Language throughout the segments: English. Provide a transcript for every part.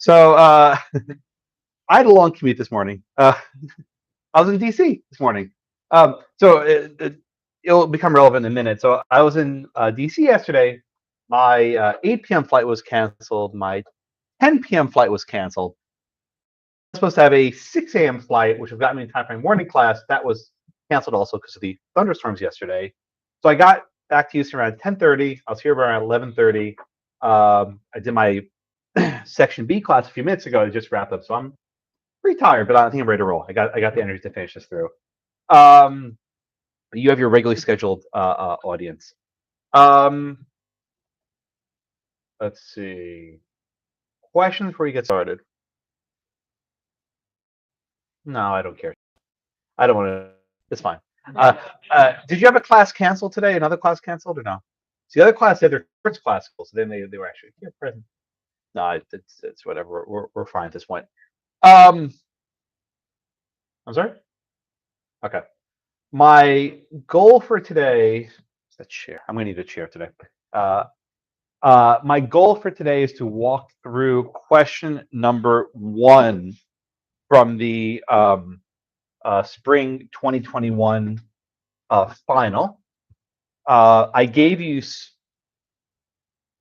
So I had a long commute this morning. I was in DC this morning. It'll become relevant in a minute. So I was in DC yesterday. My 8 p.m. flight was canceled. My 10 p.m. flight was canceled. I was supposed to have a 6 a.m. flight, which would have gotten me in time for my morning class. That was canceled also because of the thunderstorms yesterday. So I got back to Houston around 10:30. I was here around 11:30. I did my section B class a few minutes ago. It just wrapped up, so I'm pretty tired, but I think I'm ready to roll. I got the energy to finish this through. Um, you have your regularly scheduled audience. Um, let's see. Questions before you get started. No, I don't care. I don't want to. It's fine. Did you have a class canceled today? Another class canceled or no? So the other class had their first class canceled, so then they were actually here present. No, it's whatever. We're fine at this point. I'm sorry. Okay. My goal for today is that chair. I'm gonna need a chair today. My goal for today is to walk through question number 1 from the spring 2021 final. I gave you.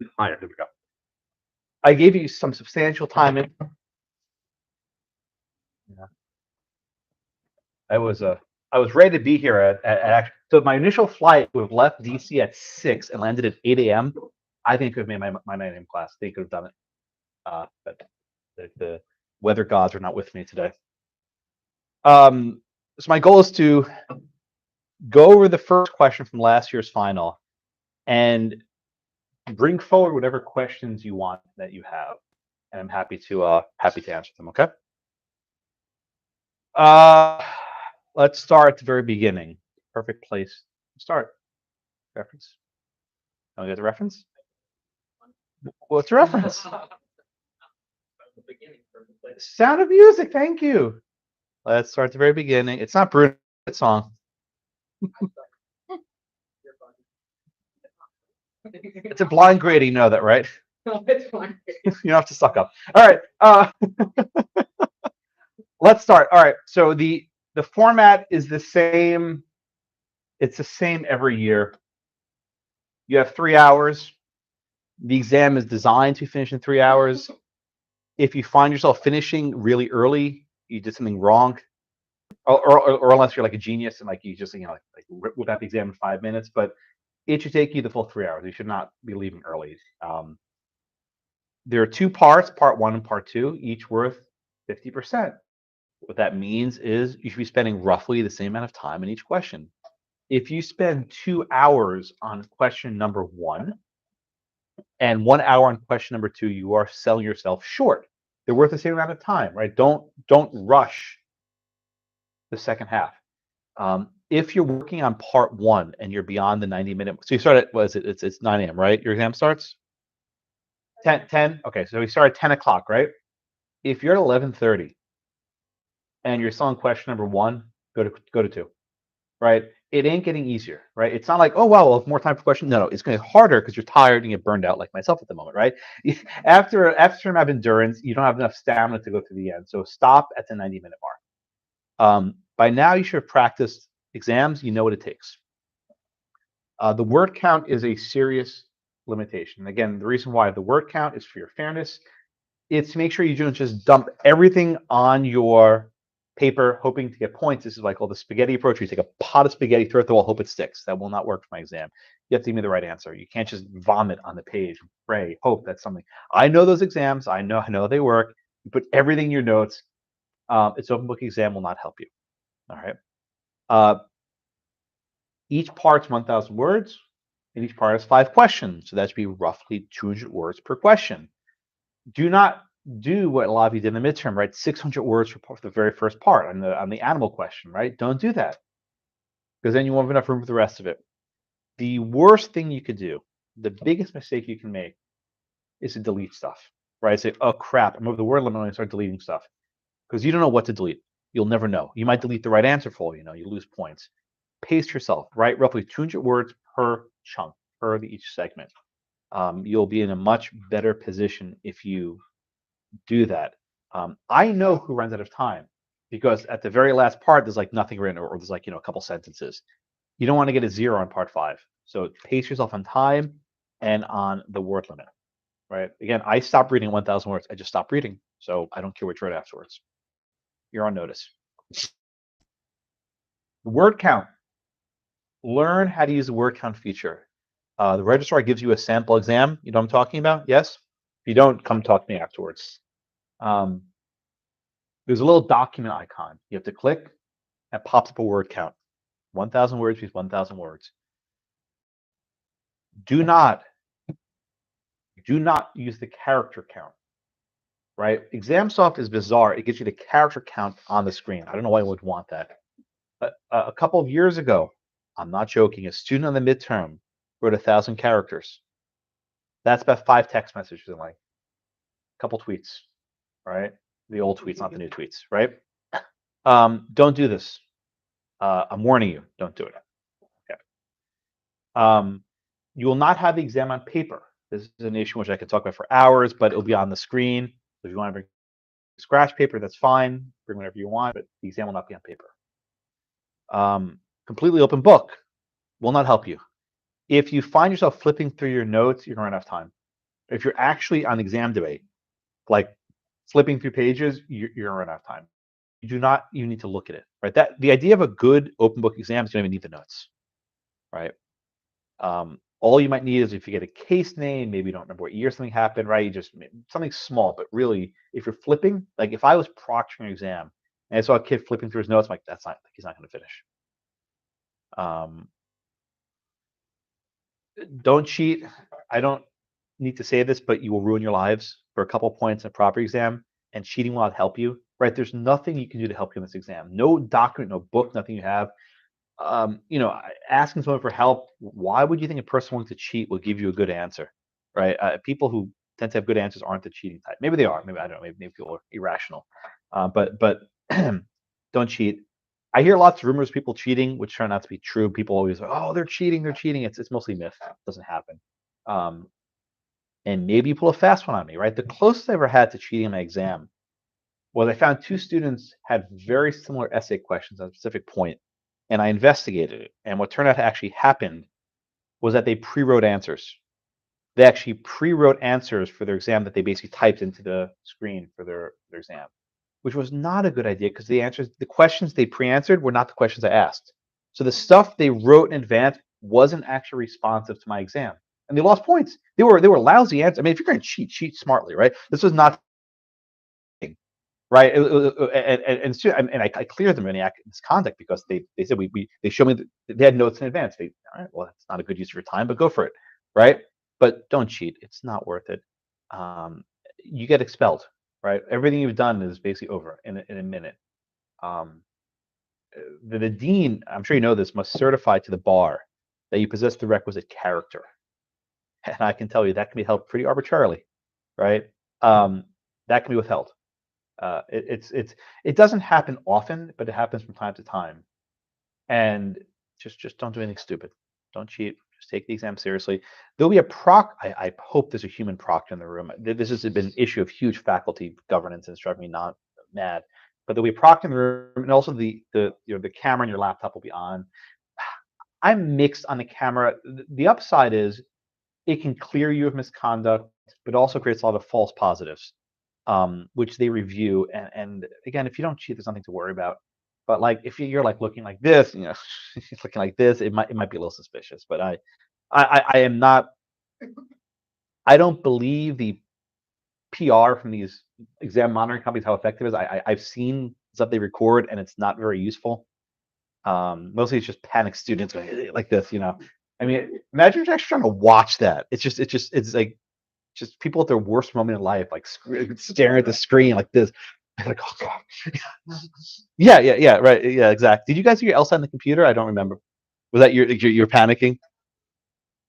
There we go. I gave you some substantial time in. Yeah. I was ready to be here at so my initial flight would have left DC at 6 and landed at 8 a.m. I think it could have made my 9 a.m. class. They could have done it. But the weather gods are not with me today. So my goal is to go over the first question from last year's final and bring forward whatever questions you want that you have, and I'm happy to answer them. Okay. Let's start at the very beginning. Perfect place to start. Reference. Don't get the reference? What's the reference? Sound of Music. Thank you. Let's start at the very beginning. It's not Bruno's song. It's a blind grade. You know that, right? No, it's fine. You don't have to suck up. All right. Let's start. All right. So the format is the same. It's the same every year. You have 3 hours. The exam is designed to finish in 3 hours. If you find yourself finishing really early, you did something wrong, or unless you're like a genius and like you just like whip out the exam in 5 minutes. But it should take you the full 3 hours. You should not be leaving early. There are 2 parts, part 1 and part 2, each worth 50%. What that means is you should be spending roughly the same amount of time in each question. If you spend 2 hours on question number 1 and 1 hour on question number 2, you are selling yourself short. They're worth the same amount of time, right? Don't rush the second half. If you're working on part 1 and you're beyond the 90-minute, so you start at it's 9 a.m., right? Your exam starts 10. Okay, so we start at 10 o'clock, right? If you're at 11:30 and you're still on question number 1, go to 2, right? It ain't getting easier, right? It's not like, oh wow, well, more time for questions. No, it's going to get harder because you're tired and get burned out, like myself at the moment, right? After a term of endurance, you don't have enough stamina to go to the end. So stop at the 90-minute mark. By now, you should have practiced exams. You know what it takes. The word count is a serious limitation. Again, the reason why the word count is for your fairness. It's to make sure you don't just dump everything on your paper hoping to get points. This is like the spaghetti approach where you take a pot of spaghetti, throw it at the wall, hope it sticks. That will not work for my exam. You have to give me the right answer. You can't just vomit on the page, pray, hope that's something. I know those exams. I know they work. You put everything in your notes. Its open book exam will not help you. All right. Each part's 1,000 words, and each part has 5 questions. So that should be roughly 200 words per question. Do not do what a lot of you did in the midterm, right? 600 words for the very first part on the animal question, right? Don't do that, because then you won't have enough room for the rest of it. The worst thing you could do, the biggest mistake you can make, is to delete stuff, right? Say, oh crap, I'm over the word limit and start deleting stuff, because you don't know what to delete. You'll never know. You might delete the right answer for all you know. You lose points. Pace yourself, right? Roughly 200 words per chunk, per each segment. You'll be in a much better position if you do that. I know who runs out of time because at the very last part, there's like nothing written, or there's like, a couple sentences. You don't want to get a 0 on part 5. So pace yourself on time and on the word limit, right? Again, I stopped reading 1,000 words. I just stopped reading. So I don't care what you write afterwards. You're on notice. The word count. Learn how to use the word count feature. The registrar gives you a sample exam. You know what I'm talking about? Yes? If you don't, come talk to me afterwards. Um, there's a little document icon. You have to click, and it pops up a word count. 1,000 words means 1,000 words. Do not use the character count, right? ExamSoft is bizarre. It gives you the character count on the screen. I don't know why you would want that. But a couple of years ago, I'm not joking, a student on the midterm wrote 1,000 characters. That's about 5 text messages and like a couple tweets, right? The old tweets, not the new tweets, right? Don't do this. I'm warning you, don't do it. Okay. You will not have the exam on paper. This is an issue which I could talk about for hours, but it'll be on the screen. So if you want to bring scratch paper, that's fine. Bring whatever you want, but the exam will not be on paper. Completely open book will not help you. If you find yourself flipping through your notes, you're going to run out of time. If you're actually on exam debate, like flipping through pages, you're going to run out of time. You need to look at it, right? That the idea of a good open book exam is you don't even need the notes, right? All you might need is if you get a case name, maybe you don't remember what year something happened, right? You just something small, but really, if you're flipping, like if I was proctoring an exam and I saw a kid flipping through his notes, I'm like, that's not, he's not going to finish. Don't cheat. I don't need to say this, but you will ruin your lives for a couple points in a proper exam, and cheating will not help you, right? There's nothing you can do to help you in this exam. No document, no book, nothing you have. Asking someone for help, why would you think a person willing to cheat will give you a good answer, right? People who tend to have good answers aren't the cheating type. Maybe they are. Maybe I don't know. Maybe people are irrational. But don't cheat. I hear lots of rumors of people cheating, which turn out to be true. People always, oh, they're cheating, they're cheating. It's mostly myth. It doesn't happen. Um, and maybe you pull a fast one on me, right? The closest I ever had to cheating in my exam was I found 2 students had very similar essay questions on a specific point, and I investigated it. And what turned out to actually happen was that they pre-wrote answers. They actually pre-wrote answers for their exam that they basically typed into the screen for their exam, which was not a good idea because the questions they pre-answered were not the questions I asked. So the stuff they wrote in advance wasn't actually responsive to my exam, and they lost points. They were lousy answers. I mean, if you're going to cheat smartly, right? This was not right. And I cleared them in any misconduct because they said they showed me that they had notes in advance. All right, well, that's not a good use of your time, but go for it, right? But don't cheat. It's not worth it. You get expelled, right? Everything you've done is basically over in a minute. Um, the dean, I'm sure you know this, must certify to the bar that you possess the requisite character, and I can tell you that can be held pretty arbitrarily, right? That can be withheld. It doesn't happen often, but it happens from time to time. And just don't do anything stupid. Don't cheat. Just take the exam seriously. There'll be a proc. I hope there's a human proctor in the room. This has been an issue of huge faculty governance and it's driving me not mad. But there'll be a proctor in the room, and also the camera on your laptop will be on. I'm mixed on the camera. The upside is it can clear you of misconduct, but also creates a lot of false positives, which they review. And again, if you don't cheat, there's nothing to worry about. But like if you're like looking like this, looking like this, it might be a little suspicious. But I am not. I don't believe the PR from these exam monitoring companies how effective it is. I've seen stuff they record and it's not very useful. Mostly it's just panicked students like this. I mean, imagine you're actually trying to watch that. It's like just people at their worst moment in life, like staring at the screen like this. Like, oh god. Yeah, right. Yeah, exactly. Did you guys do your Elsa on the computer? I don't remember. Was that you're panicking?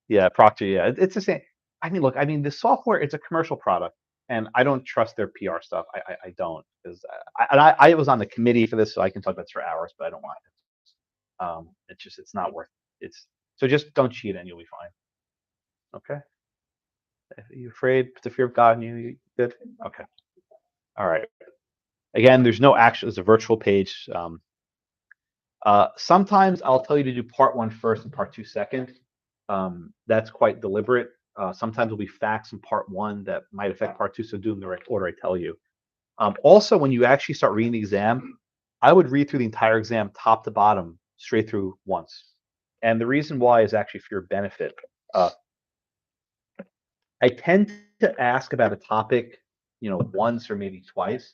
Yeah, Proctor. Yeah, it's the same. I mean, look. I mean, the software. It's a commercial product, and I don't trust their PR stuff. I don't because I was on the committee for this, so I can talk about this for hours, but I don't want it. It's not worth it. It's so just don't cheat and you'll be fine. Okay. Are you afraid? Put the fear of God in you. You good? Okay. All right. Again, there's no action. It's a virtual page. Sometimes I'll tell you to do part one first and part two second. That's quite deliberate. Sometimes there'll be facts in part one that might affect part two, so do them in the right order I tell you. Also, when you actually start reading the exam, I would read through the entire exam, top to bottom, straight through once. And the reason why is actually for your benefit. Uh, I tend to ask about a topic, once or maybe twice,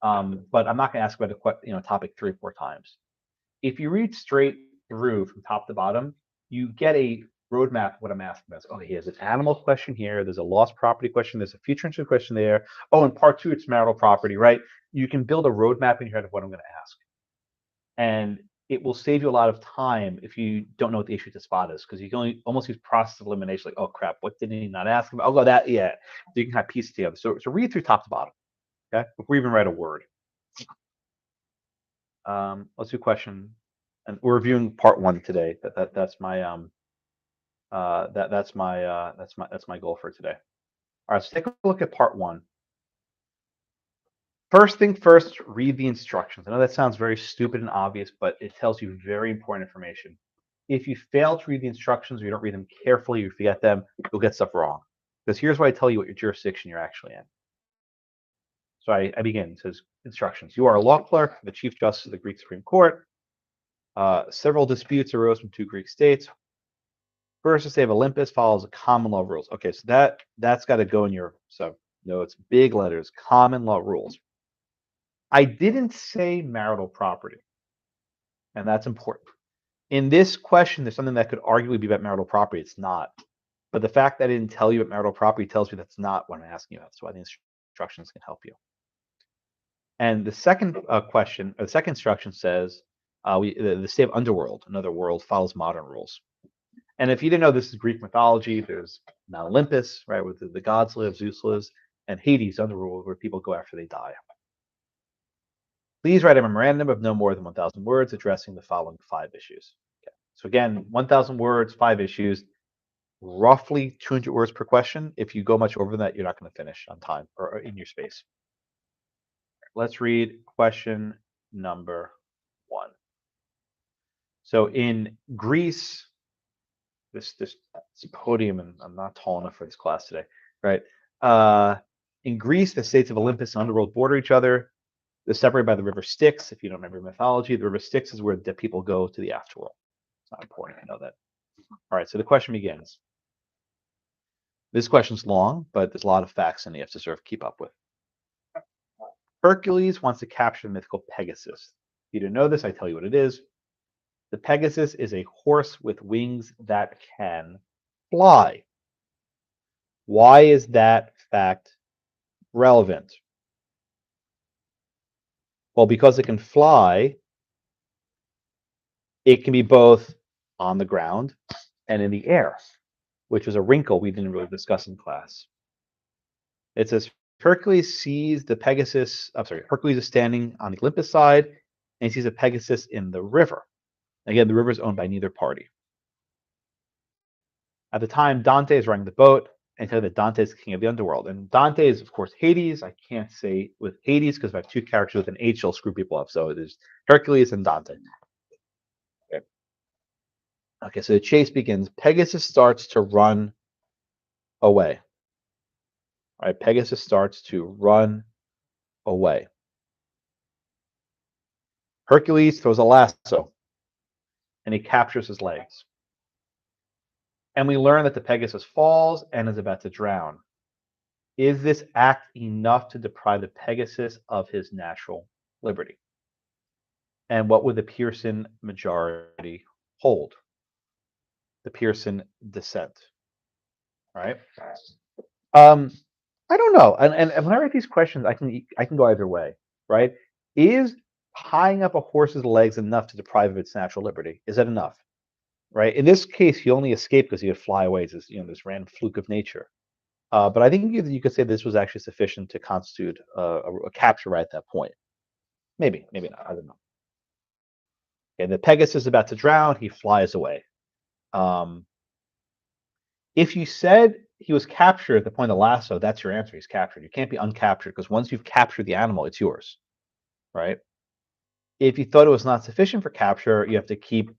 but I'm not going to ask about a topic 3 or 4 times. If you read straight through from top to bottom, you get a roadmap of what I'm asking about. Oh, he has an animal question here. There's a lost property question. There's a future interest question there. Oh, in part two, it's marital property, right? You can build a roadmap in your head of what I'm going to ask. And it will save you a lot of time if you don't know what the issue to spot is, because you can almost use process of elimination, like, oh crap, what did he not ask about? Oh, that, yeah. So you can kind of piece it together. So read through top to bottom, okay, before you even write a word. Let's do question, and we're reviewing part one today. That's my that's my goal for today. All right, so take a look at part one. First thing first, read the instructions. I know that sounds very stupid and obvious, but it tells you very important information. If you fail to read the instructions or you don't read them carefully, you forget them, you'll get stuff wrong. Because here's why I tell you what your jurisdiction you're actually in. So I begin. It says instructions. You are a law clerk for the Chief Justice of the Greek Supreme Court. Several disputes arose from 2 Greek states. First, the state of Olympus follows the common law rules. Okay, so that's got to go in your it's big letters, common law rules. I didn't say marital property, and that's important. In this question, there's something that could arguably be about marital property. It's not. But the fact that I didn't tell you about marital property tells me that's not what I'm asking you about. So I think instructions can help you. And the second question, or the second instruction says, the state of underworld, another world, follows modern rules. And if you didn't know, this is Greek mythology. There's Mount Olympus, right, where the gods live, Zeus lives, and Hades, underworld, where people go after they die. Please write a memorandum of no more than 1,000 words addressing the following 5 issues. Okay. So again, 1,000 words, 5 issues, roughly 200 words per question. If you go much over that, you're not going to finish on time or in your space. Let's read question number 1. So in Greece, this podium, and I'm not tall enough for this class today, right? In Greece, the states of Olympus and underworld border each other. They're separated by the river Styx. If you don't remember mythology, the river Styx is where the people go to the afterworld. It's not important, I know that. All right, so the question begins. This question's long, but there's a lot of facts in it you have to sort of keep up with. Hercules wants to capture the mythical Pegasus. If you didn't know this, I tell you what it is. The Pegasus is a horse with wings that can fly. Why is that fact relevant? Well, because it can fly, it can be both on the ground and in the air, which is a wrinkle we didn't really discuss in class. It says Hercules sees the Pegasus. Hercules is standing on the Olympus side, and he sees a Pegasus in the river. Again, the river is owned by neither party. At the time, Dante is running the boat, and tell that Dante is king of the underworld. And Dante is, of course, Hades. I can't say with Hades because if I have 2 characters with an H, they'll screw people up. So there's Hercules and Dante. Okay, so the chase begins. Pegasus starts to run away. All right, Pegasus starts to run away. Hercules throws a lasso, and he captures his legs. And we learn that the Pegasus falls and is about to drown. Is this act enough to deprive the Pegasus of his natural liberty? And what would the Pearson majority hold? The Pearson dissent. All right. I don't know. And when I write these questions, I can go either way, right? Is tying up a horse's legs enough to deprive of its natural liberty? Is that enough? Right? In this case, he only escaped because he would fly away. It's this random fluke of nature. But I think you could say this was actually sufficient to constitute a capture right at that point. Maybe not. I don't know. Okay, the Pegasus is about to drown. He flies away. If you said he was captured at the point of the lasso, that's your answer. He's captured. You can't be uncaptured because once you've captured the animal, it's yours, right? If you thought it was not sufficient for capture, you have to keep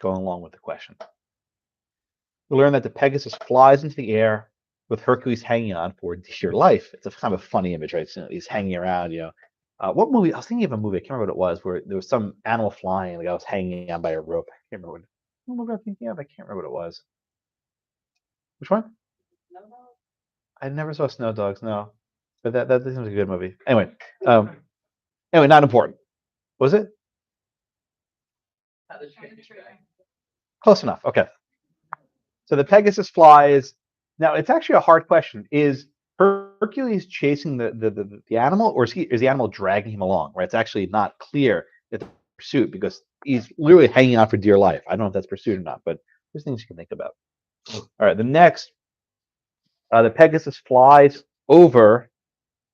going along with the question. We learn that the Pegasus flies into the air with Hercules hanging on for dear life. It's a kind of a funny image, right? So he's hanging around, what movie? I was thinking of a movie. I can't remember what it was, where there was some animal flying, and the guy was hanging on by a rope. I can't remember what movie I'm thinking of. I can't remember what it was. Which one? I never saw Snow Dogs. No, but that seems like a good movie. Anyway, not important. Was it? Close enough. Okay. So the Pegasus flies. Now it's actually a hard question. Is Hercules chasing the animal, or is the animal dragging him along? Right. It's actually not clear that the pursuit, because he's literally hanging on for dear life. I don't know if that's pursuit or not, but there's things you can think about. All right. The next, the Pegasus flies over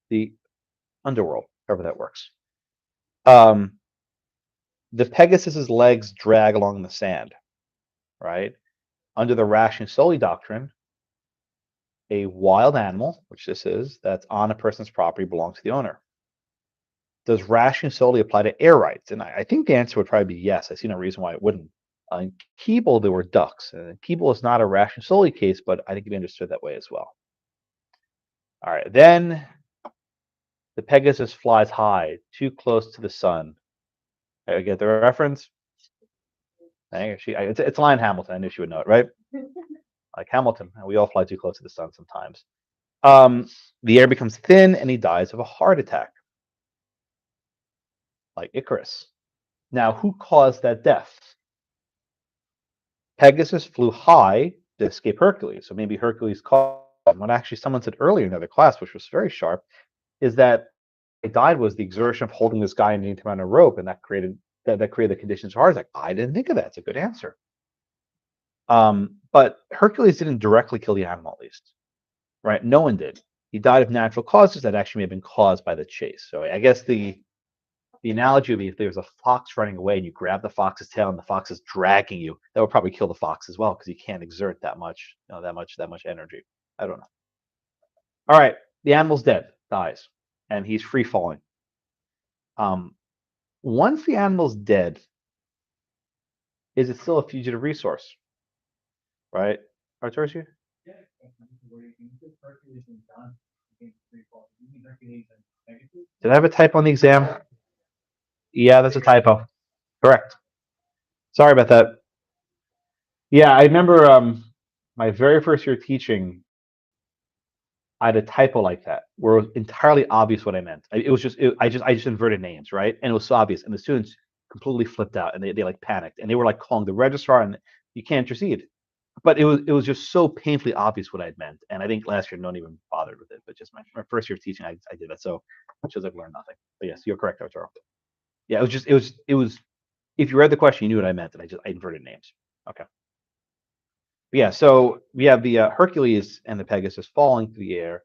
the underworld, however that works. The Pegasus's legs drag along the sand, right? Under the Ration Soli doctrine, a wild animal, which this is, that's on a person's property belongs to the owner. Does Ration Soli apply to air rights? And I think the answer would probably be yes. I see no reason why it wouldn't. In Keble, there were ducks. And Keble is not a Ration Soli case, but I think it can be understood that way as well. All right, then the Pegasus flies high, too close to the sun. I get the reference? It's Lion Hamilton. I knew she would know it, right? Like Hamilton, we all fly too close to the sun sometimes. The air becomes thin, and he dies of a heart attack, like Icarus. Now, who caused that death? Pegasus flew high to escape Hercules, so maybe Hercules caused him. What actually someone said earlier in another class, which was very sharp, is that he died was the exertion of holding this guy underneath him on a rope, and that created the conditions for heart attack. I didn't think of that. It's a good answer. But Hercules didn't directly kill the animal, at least, right? No one did. He died of natural causes that actually may have been caused by the chase. So I guess the analogy would be if there's a fox running away and you grab the fox's tail and the fox is dragging you, that would probably kill the fox as well because you can't exert that much, that much energy. I don't know. All right, the animal's dead, dies, and he's free falling. Once the animal's dead, is it still a fugitive resource? Right, Arturus? Did I have a typo on the exam? Yeah, that's a typo. Correct. Sorry about that. Yeah, I remember my very first year teaching, I had a typo like that where it was entirely obvious what I meant. I just inverted names, right? And it was so obvious, and the students completely flipped out, and they like panicked, and they were like calling the registrar, and you can't proceed. But it was just so painfully obvious what I'd meant, and I think last year no one even bothered with it. But just my first year of teaching, I did that, so it shows I've learned nothing. But yes, you're correct, Arturo. Yeah, it was. If you read the question, you knew what I meant, and I inverted names. Okay. Yeah, so we have the Hercules and the Pegasus falling through the air,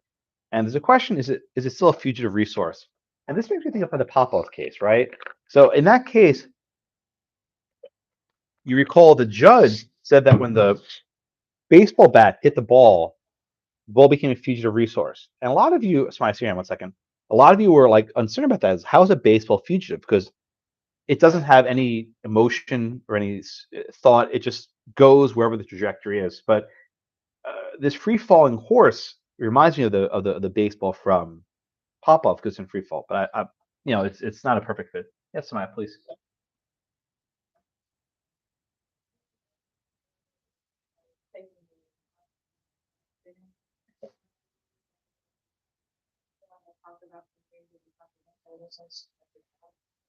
and there's a question: is it still a fugitive resource? And this makes me think of the Popov case, right? So in that case, you recall the judge said that when the baseball bat hit the ball became a fugitive resource. And a lot of you, sorry, see, 1 second. A lot of you were like uncertain about that. How is a baseball fugitive? Because it doesn't have any emotion or any thought. It just goes wherever the trajectory is. But this free falling horse reminds me of the baseball from Popov because it's in free fall. But it's not a perfect fit. Yes, Samaya, please.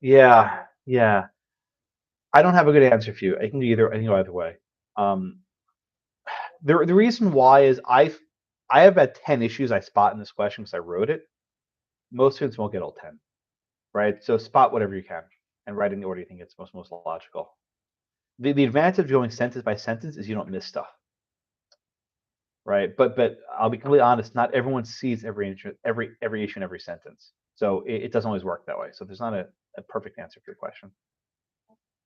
Yeah. I don't have a good answer for you. I can go either way. Um, the reason why is I have had 10 issues I spot in this question because I wrote it. Most students won't get all 10, right? So spot whatever you can and write in the order you think it's most logical. The advantage of going sentence by sentence is you don't miss stuff, right? But I'll be completely honest, not everyone sees every issue in every sentence. So it doesn't always work that way. So there's not a perfect answer for your question.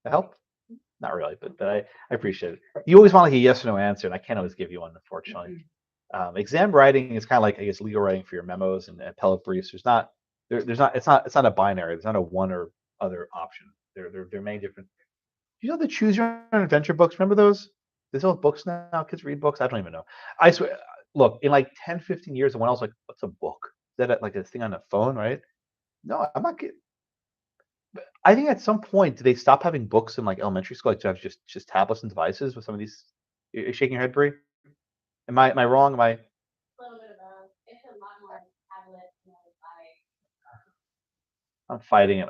That help? Not really, but I appreciate it. You always want like a yes or no answer, and I can't always give you one, unfortunately. Exam writing is kind of like I guess legal writing for your memos and appellate briefs. There's not it's not a binary. There's not a one or other option. There are many different. You know the choose your own adventure books? Remember those? There's all books now. Kids read books. I don't even know. I swear. Look, in like 10, 15 years, when I was like, "What's a book? Is that like a thing on a phone, right?" No, I'm not kidding. I think at some point, do they stop having books in like elementary school? Like, to have just tablets and devices with some of these. You're shaking your head, Bree. Am I wrong? Am I? I'm fighting it.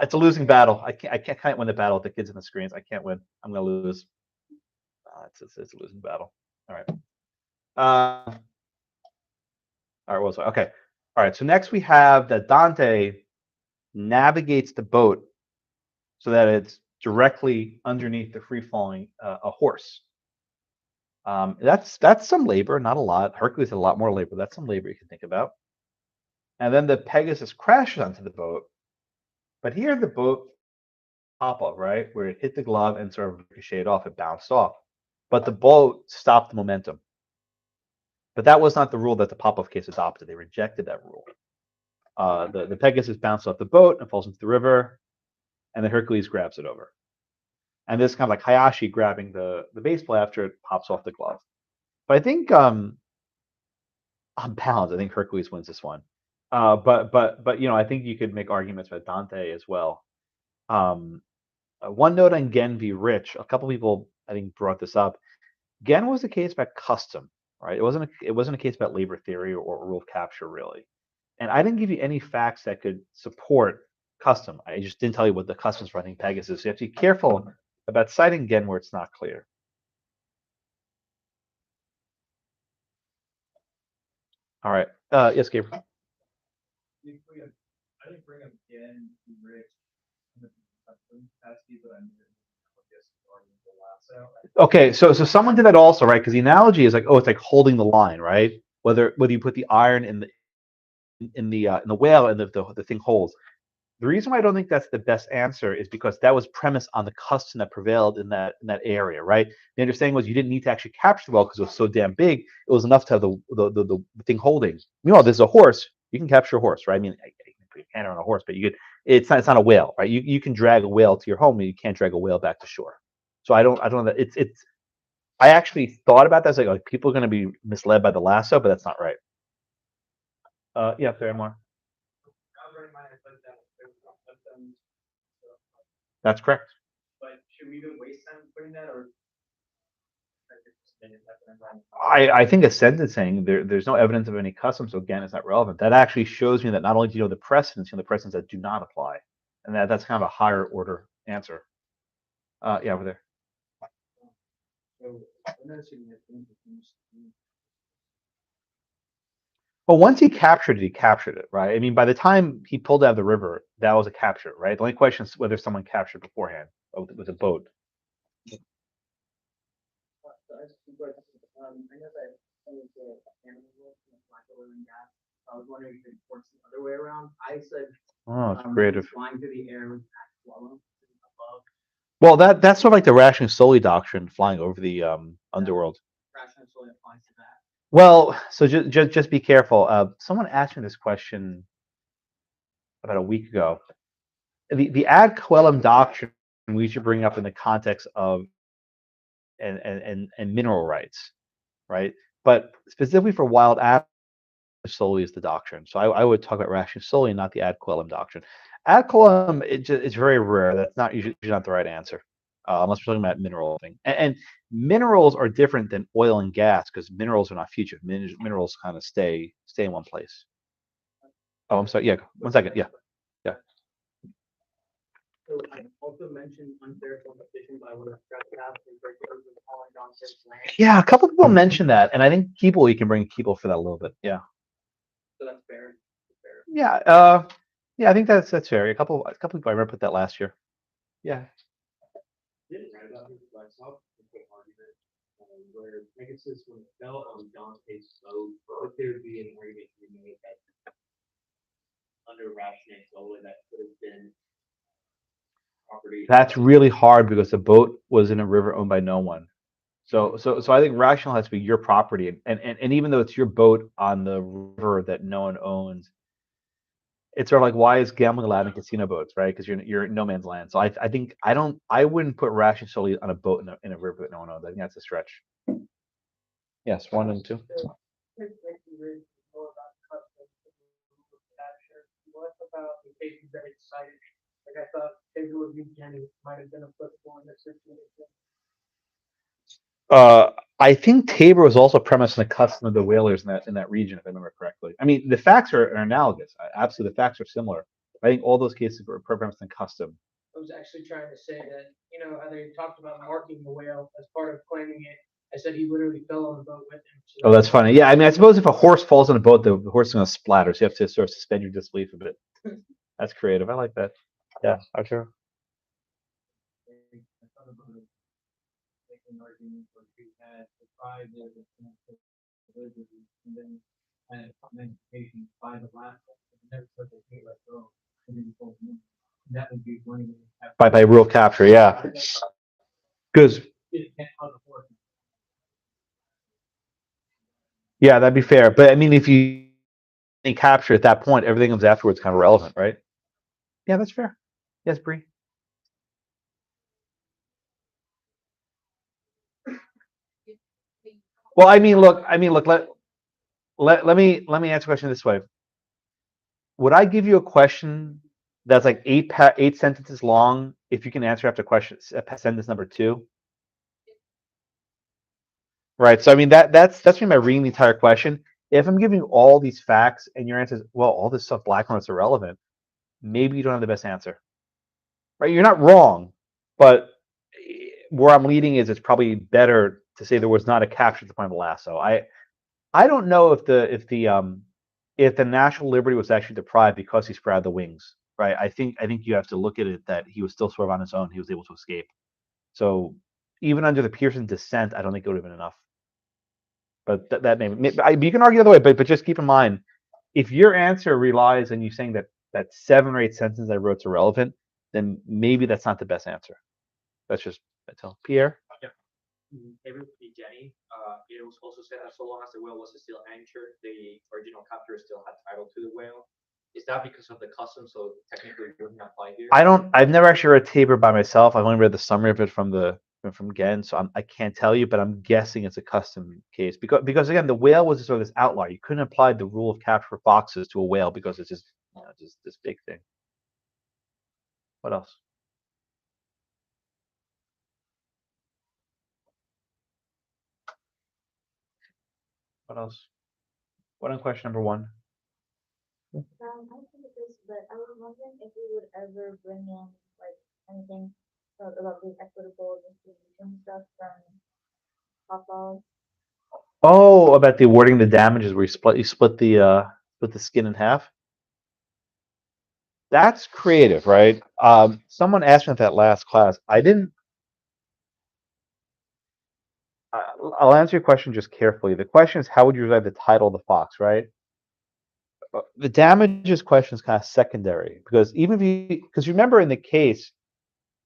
It's a losing battle. I can't win the battle with the kids and the screens. I can't win. I'm gonna lose. It's a losing battle. All right. All right. What was I? Okay. All right. So next we have that Dante navigates the boat so that it's directly underneath the free falling a horse. That's some labor, not a lot. Hercules had a lot more labor. That's some labor you can think about. And then the Pegasus crashes onto the boat. But here the boat pop up, right, where it hit the glove and sort of ricocheted off, it bounced off. But the boat stopped the momentum. But that was not the rule that the Popov case adopted. They rejected that rule. The Pegasus bounced off the boat and falls into the river, and the Hercules grabs it over. And this is kind of like Hayashi grabbing the baseball after it pops off the glove. But I think on balance, I think Hercules wins this one. But I think you could make arguments about Dante as well. Um, one note on Gen v. Rich. A couple people I think brought this up. Gen was a case about custom, right? It wasn't a case about labor theory or rule of capture really. And I didn't give you any facts that could support custom. I just didn't tell you what the customs for I think Pegasus. So you have to be careful about citing Gen where it's not clear. All right. Yes, Gabriel. I didn't bring up Gen Rich Okay, so someone did that also, right? Because the analogy is like, oh, it's like holding the line, right? Whether you put the iron in the whale and the thing holds. The reason why I don't think that's the best answer is because that was premised on the custom that prevailed in that area, right? The understanding was you didn't need to actually capture the whale because it was so damn big. It was enough to have the thing holding. There's a horse. You can capture a horse, right? I mean, you can put your hand on a horse, but you could. It's not a whale, right? You can drag a whale to your home, and you can't drag a whale back to shore. So I don't know that it's. I actually thought about that. I was like people are going to be misled by the lasso, but that's not right. Yeah, fair more. That's correct. I think a sentence saying there's no evidence of any custom, so again, it's not relevant. That actually shows me that not only do you know the precedents, you know the precedents that do not apply, and that's kind of a higher order answer. Yeah, over there. Well, once he captured it, right? I mean, by the time he pulled out of the river, that was a capture, right? The only question is whether someone captured beforehand with a boat. Oh, it's creative. Well, that's sort of like the rationing solely doctrine, flying over the underworld. Well, so just be careful. Someone asked me this question about a week ago. The ad coelum doctrine we should bring up in the context of and mineral rights, right? But specifically for wild animals, solely is the doctrine. So I would talk about rationing solely, not the ad coelum doctrine. Ad coelum it's very rare. That's not usually not the right answer, unless we're talking about mineral thing. And minerals are different than oil and gas because minerals are not future. Minerals kind of stay in one place. Oh, I'm sorry. Yeah, 1 second. Yeah, yeah. Yeah, a couple people mentioned that, and I think people you can bring people for that a little bit. Yeah. Yeah. Yeah, I think that's fair. A couple people I remember put that last year. Yeah. That's really hard because the boat was in a river owned by no one. So I think rational has to be your property, and even though it's your boat on the river that no one owns, it's sort of like, why is gambling allowed in casino boats, right? Because you're in no man's land. So I think I wouldn't put rational solely on a boat in a river that no one owns. I think that's a stretch. Yes, 1 and 2. I think Tabor was also premised on the custom of the whalers in that region, if I remember correctly. I mean, the facts are analogous. Absolutely, the facts are similar. I think all those cases were premised on custom. I was actually trying to say that, how they talked about marking the whale as part of claiming it. I said he literally fell on the boat with him. So Oh, that's funny. Yeah, I mean, I suppose if a horse falls on a boat, the horse is going to splatter, so you have to sort of suspend your disbelief a bit. That's creative. I like that. Yeah, Archer. By rule capture, yeah. Because yeah, that'd be fair. But I mean, if you capture at that point, everything comes afterwards kind of relevant, right? Yeah, that's fair. Yes, Bree. Well, I mean, look. Let me answer the question this way. Would I give you a question that's like eight sentences long if you can answer after question sentence number 2? Right. So I mean that's me by reading the entire question. If I'm giving you all these facts and your answer is, well, all this stuff black and white's irrelevant, maybe you don't have the best answer. Right? You're not wrong, but where I'm leading is it's probably better to say there was not a capture at the point of the lasso. I don't know if the national liberty was actually deprived because he spread out the wings, right? I think you have to look at it that he was still sort of on his own. He was able to escape. So even under the Pearson dissent, I don't think it would have been enough. But that you can argue the other way. But just keep in mind, if your answer relies on you saying that 7 or 8 sentences I wrote is irrelevant, then maybe that's not the best answer. That's just I tell Pierre. Jenny, it was also said that so long as the whale was still anchored, the original captor still had title to the whale. Is that because of the custom? So technically, it wouldn't apply here. I've never actually read Tabor by myself. I've only read the summary of it from Gen, so I can't tell you, but I'm guessing it's a custom case because again, the whale was sort of this outlier. You couldn't apply the rule of capture for foxes to a whale because it's just just this big thing. What else? What else? What on question number 1? I think this, but I was wondering if we would ever bring in like anything about the equitable distribution stuff from Papa. Oh, about the awarding the damages where you split the skin in half. That's creative, right? Someone asked me at that last class. I didn't. I'll answer your question just carefully. The question is, how would you decide the title of the fox, right? The damages question is kind of secondary because because remember in the case,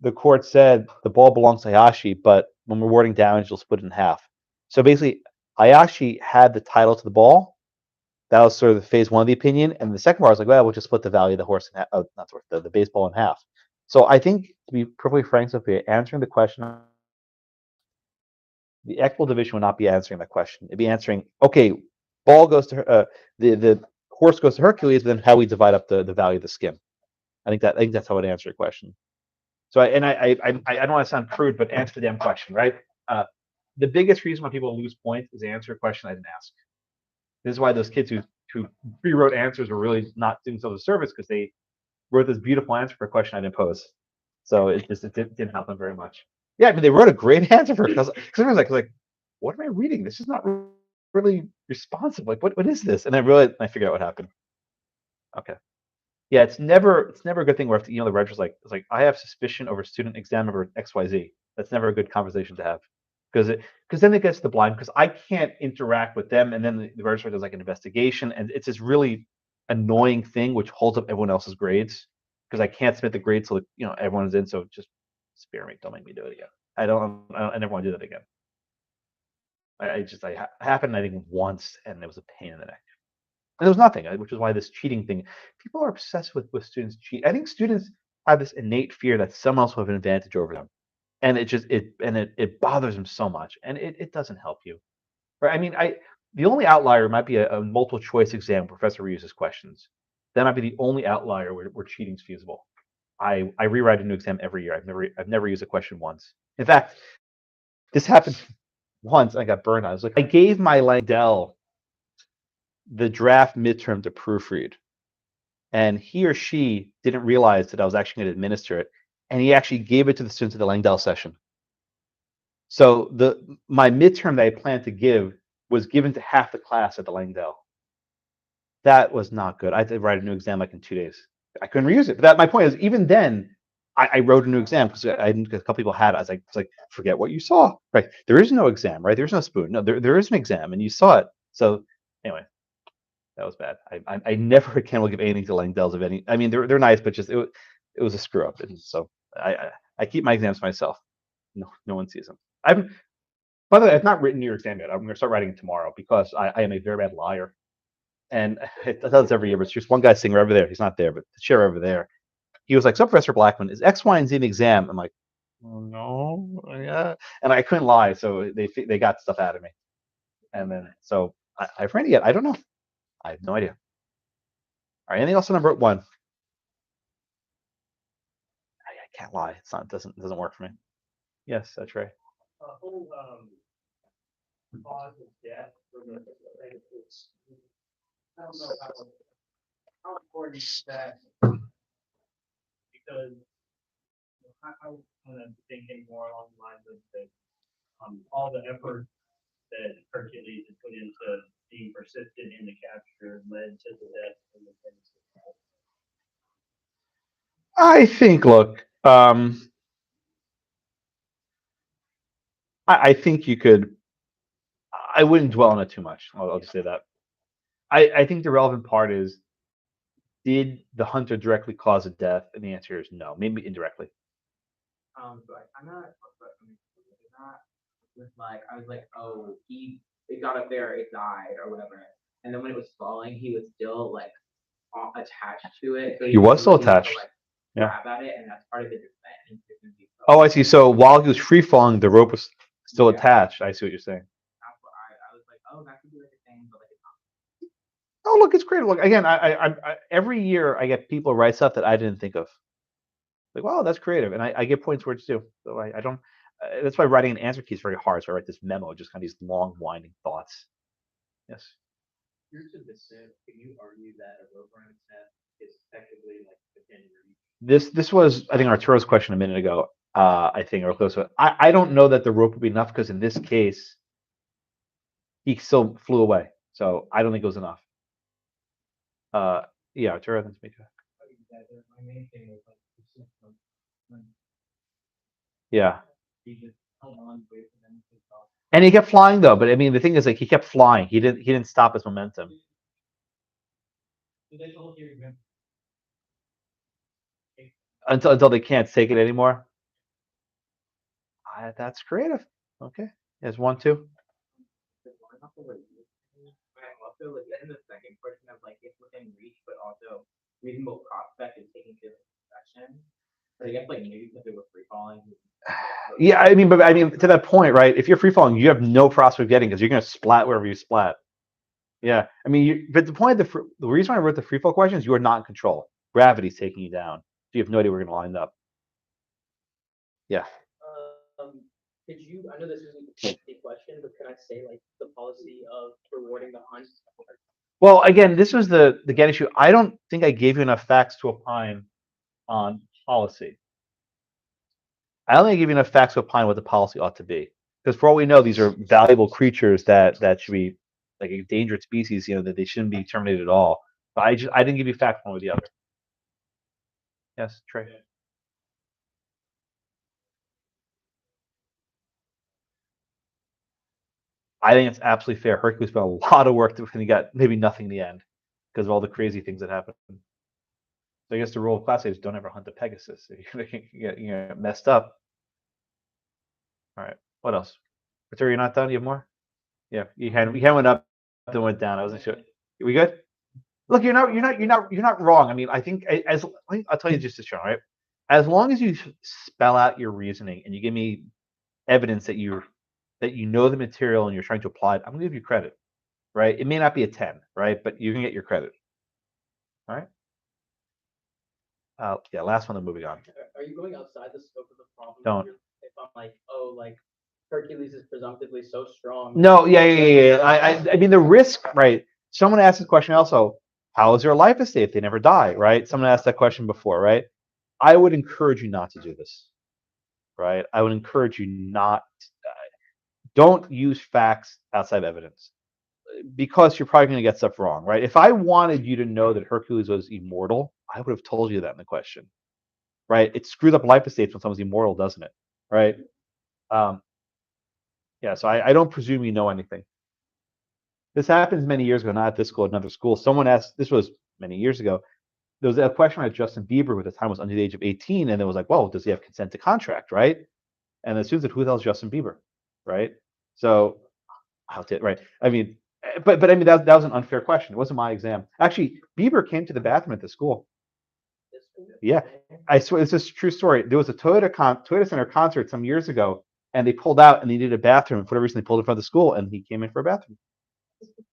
the court said the ball belongs to Hayashi, but when we're awarding damage, you'll split it in half. So basically, Hayashi had the title to the ball. That was sort of the phase 1 of the opinion, and the second part was like, well, we'll just split the value of the horse in half, not the horse, the baseball in half. So I think, to be perfectly frank, Sophia, answering the question, the equitable division would not be answering that question. It'd be answering, okay, ball goes to the horse goes to Hercules, but then how we divide up the value of the skin. I think that's how I'd answer your question. So I don't want to sound crude, but answer the damn question, right? The biggest reason why people lose points is they answer a question I didn't ask. This is why those kids who rewrote answers were really not doing themselves a service because they wrote this beautiful answer for a question I didn't pose. So it didn't help them very much. Yeah, I mean they wrote a great answer for it because everyone's like, what am I reading? This is not really responsive. Like what is this? And I figured out what happened. Okay. Yeah, it's never a good thing where the registrar's like it's like I have suspicion over student exam over XYZ. That's never a good conversation to have because then it gets to the blind because I can't interact with them and then the registrar does like an investigation and it's this really annoying thing which holds up everyone else's grades. because I can't submit the grade till everyone's in. So just spare me. Don't make me do it again. I never want to do that again. I happened I think once, and it was a pain in the neck. And there was nothing, which is why this cheating thing. People are obsessed with students cheat. I think students have this innate fear that someone else will have an advantage over them, and it bothers them so much, and it doesn't help you. Right? I mean, the only outlier might be a multiple choice exam. Professor reuses questions. That might be the only outlier where cheating's feasible. I rewrite a new exam every year. I've never used a question once. In fact, this happened once. I got burned. I was like, I gave my Langdell the draft midterm to proofread, and he or she didn't realize that I was actually going to administer it, and he actually gave it to the students at the Langdell session. So my midterm that I planned to give was given to half the class at the Langdell. That was not good. I had to write a new exam like in 2 days. I couldn't reuse it. But my point is, even then, I wrote a new exam because a couple people had it. I was like, forget what you saw. Right? There is no exam. Right? There's no spoon. No, there is an exam, and you saw it. So anyway, that was bad. I never again will give anything to Langdells of any. I mean, they're nice, but just it was a screw up. And so I keep my exams myself. No one sees them. By the way, I've not written your exam yet. I'm going to start writing it tomorrow because I am a very bad liar. And it does every year, but it's just one guy sitting over there. He's not there, but the chair over there. He was like, so Professor Blackman, is X, Y, and Z an exam? I'm like, oh, no, yeah. And I couldn't lie, so they got stuff out of me. And then, so I've written it yet. I don't know. I have no idea. All right, anything else on number 1? I can't lie. It doesn't work for me. Yes, that's right. Whole cause of death for the benefits. I don't know how important is that, because I was kind of thinking more along the lines of that all the effort that Hercules had put into being persistent in the capture led to the death of the prince. I think, look, I think you could. I wouldn't dwell on it too much. I'll just say that. I think the relevant part is, did the hunter directly cause a death? And the answer is no, maybe indirectly. But I'm not with like, I was like, oh, it got up there, it died or whatever. And then when it was falling, he was still like attached to it. So He was still attached. To, like, Yeah. grab at it, and that's part of the defense. Oh, I see. So while he was free falling, the rope was still attached. I see what you're saying. That's what I was like, oh, that could be like a thing, but like it's not. Oh, look, it's great. Look, again, I every year I get people write stuff that I didn't think of. Like, wow, that's creative, and I get points where it's due. So I don't. That's why writing an answer key is very hard. So I write this memo, just kind of these long, winding thoughts. Yes. Here's a dissent. Can you argue that a rope around its neck is effectively like within reach? This was, I think, Arturo's question a minute ago. I think, or close to it. I don't know that the rope would be enough because in this case, he still flew away. So I don't think it was enough. Yeah, Arturo, that's me too. My main thing was like, Yeah. he just held on, wait for them to talk. And he kept flying though, but I mean the thing is like he kept flying. He didn't stop his momentum. So they told you Until they can't take it anymore. That's creative. Okay. There's 1, 2. Also, like in the second question of like it's within reach, but also reasonable prospect is taking to possession. But I guess like maybe because it was free falling. Yeah, I mean, but I mean to that point, right? If you're free falling, you have no prospect of getting because you're gonna splat wherever you splat. Yeah, I mean, but the point of the reason why I wrote the free fall question is you are not in control. Gravity's taking you down, so you have no idea where you're gonna line up. Yeah. Could you? I know this isn't a question, but can I say like the policy of rewarding the hunt? Well, again, this was the get issue. I don't think I gave you enough facts to opine on policy. I only give you enough facts to opine what the policy ought to be. Because for all we know, these are valuable creatures that should be like a endangered species. That they shouldn't be terminated at all. But I didn't give you facts one or the other. Yes, Trey. I think it's absolutely fair. Hercules spent a lot of work and he got maybe nothing in the end because of all the crazy things that happened. So I guess the rule of class A is don't ever hunt the Pegasus. You get messed up. All right. What else? Victor, you're not done? You have more? Yeah. You hand went up, then went down. I wasn't sure. We good? Look, you're not wrong. I mean, I think I'll tell you just this, right? As long as you spell out your reasoning and you give me evidence that you know the material and you're trying to apply it, I'm gonna give you credit, right? It may not be a 10, right? But you can get your credit. All right. Yeah. Last one. Then moving on. Are you going outside the scope of the problem? Don't. If I'm like, oh, like Hercules is presumptively so strong. No. Yeah. I mean, the risk, right? Someone asked this question also. How is their life estate if they never die, right? Someone asked that question before, right? I would encourage you not to do this, right? I would encourage you not. Don't use facts outside of evidence because you're probably going to get stuff wrong, right? If I wanted you to know that Hercules was immortal, I would have told you that in the question, right? It screws up life estates when someone's immortal, doesn't it? Right? Yeah. So I don't presume you know anything. This happens many years ago, not at this school, at another school. Someone asked. This was many years ago. There was a question about Justin Bieber, who at the time was under the age of 18, and it was like, well, does he have consent to contract, right? And the student said, who the hell is Justin Bieber, right? So, right? I mean, but I mean that was an unfair question. It wasn't my exam. Actually, Bieber came to the bathroom at the school. Yeah, I swear it's a true story. There was a Toyota Center concert some years ago, and they pulled out and they needed a bathroom. And for whatever reason, they pulled in front of the school, and he came in for a bathroom.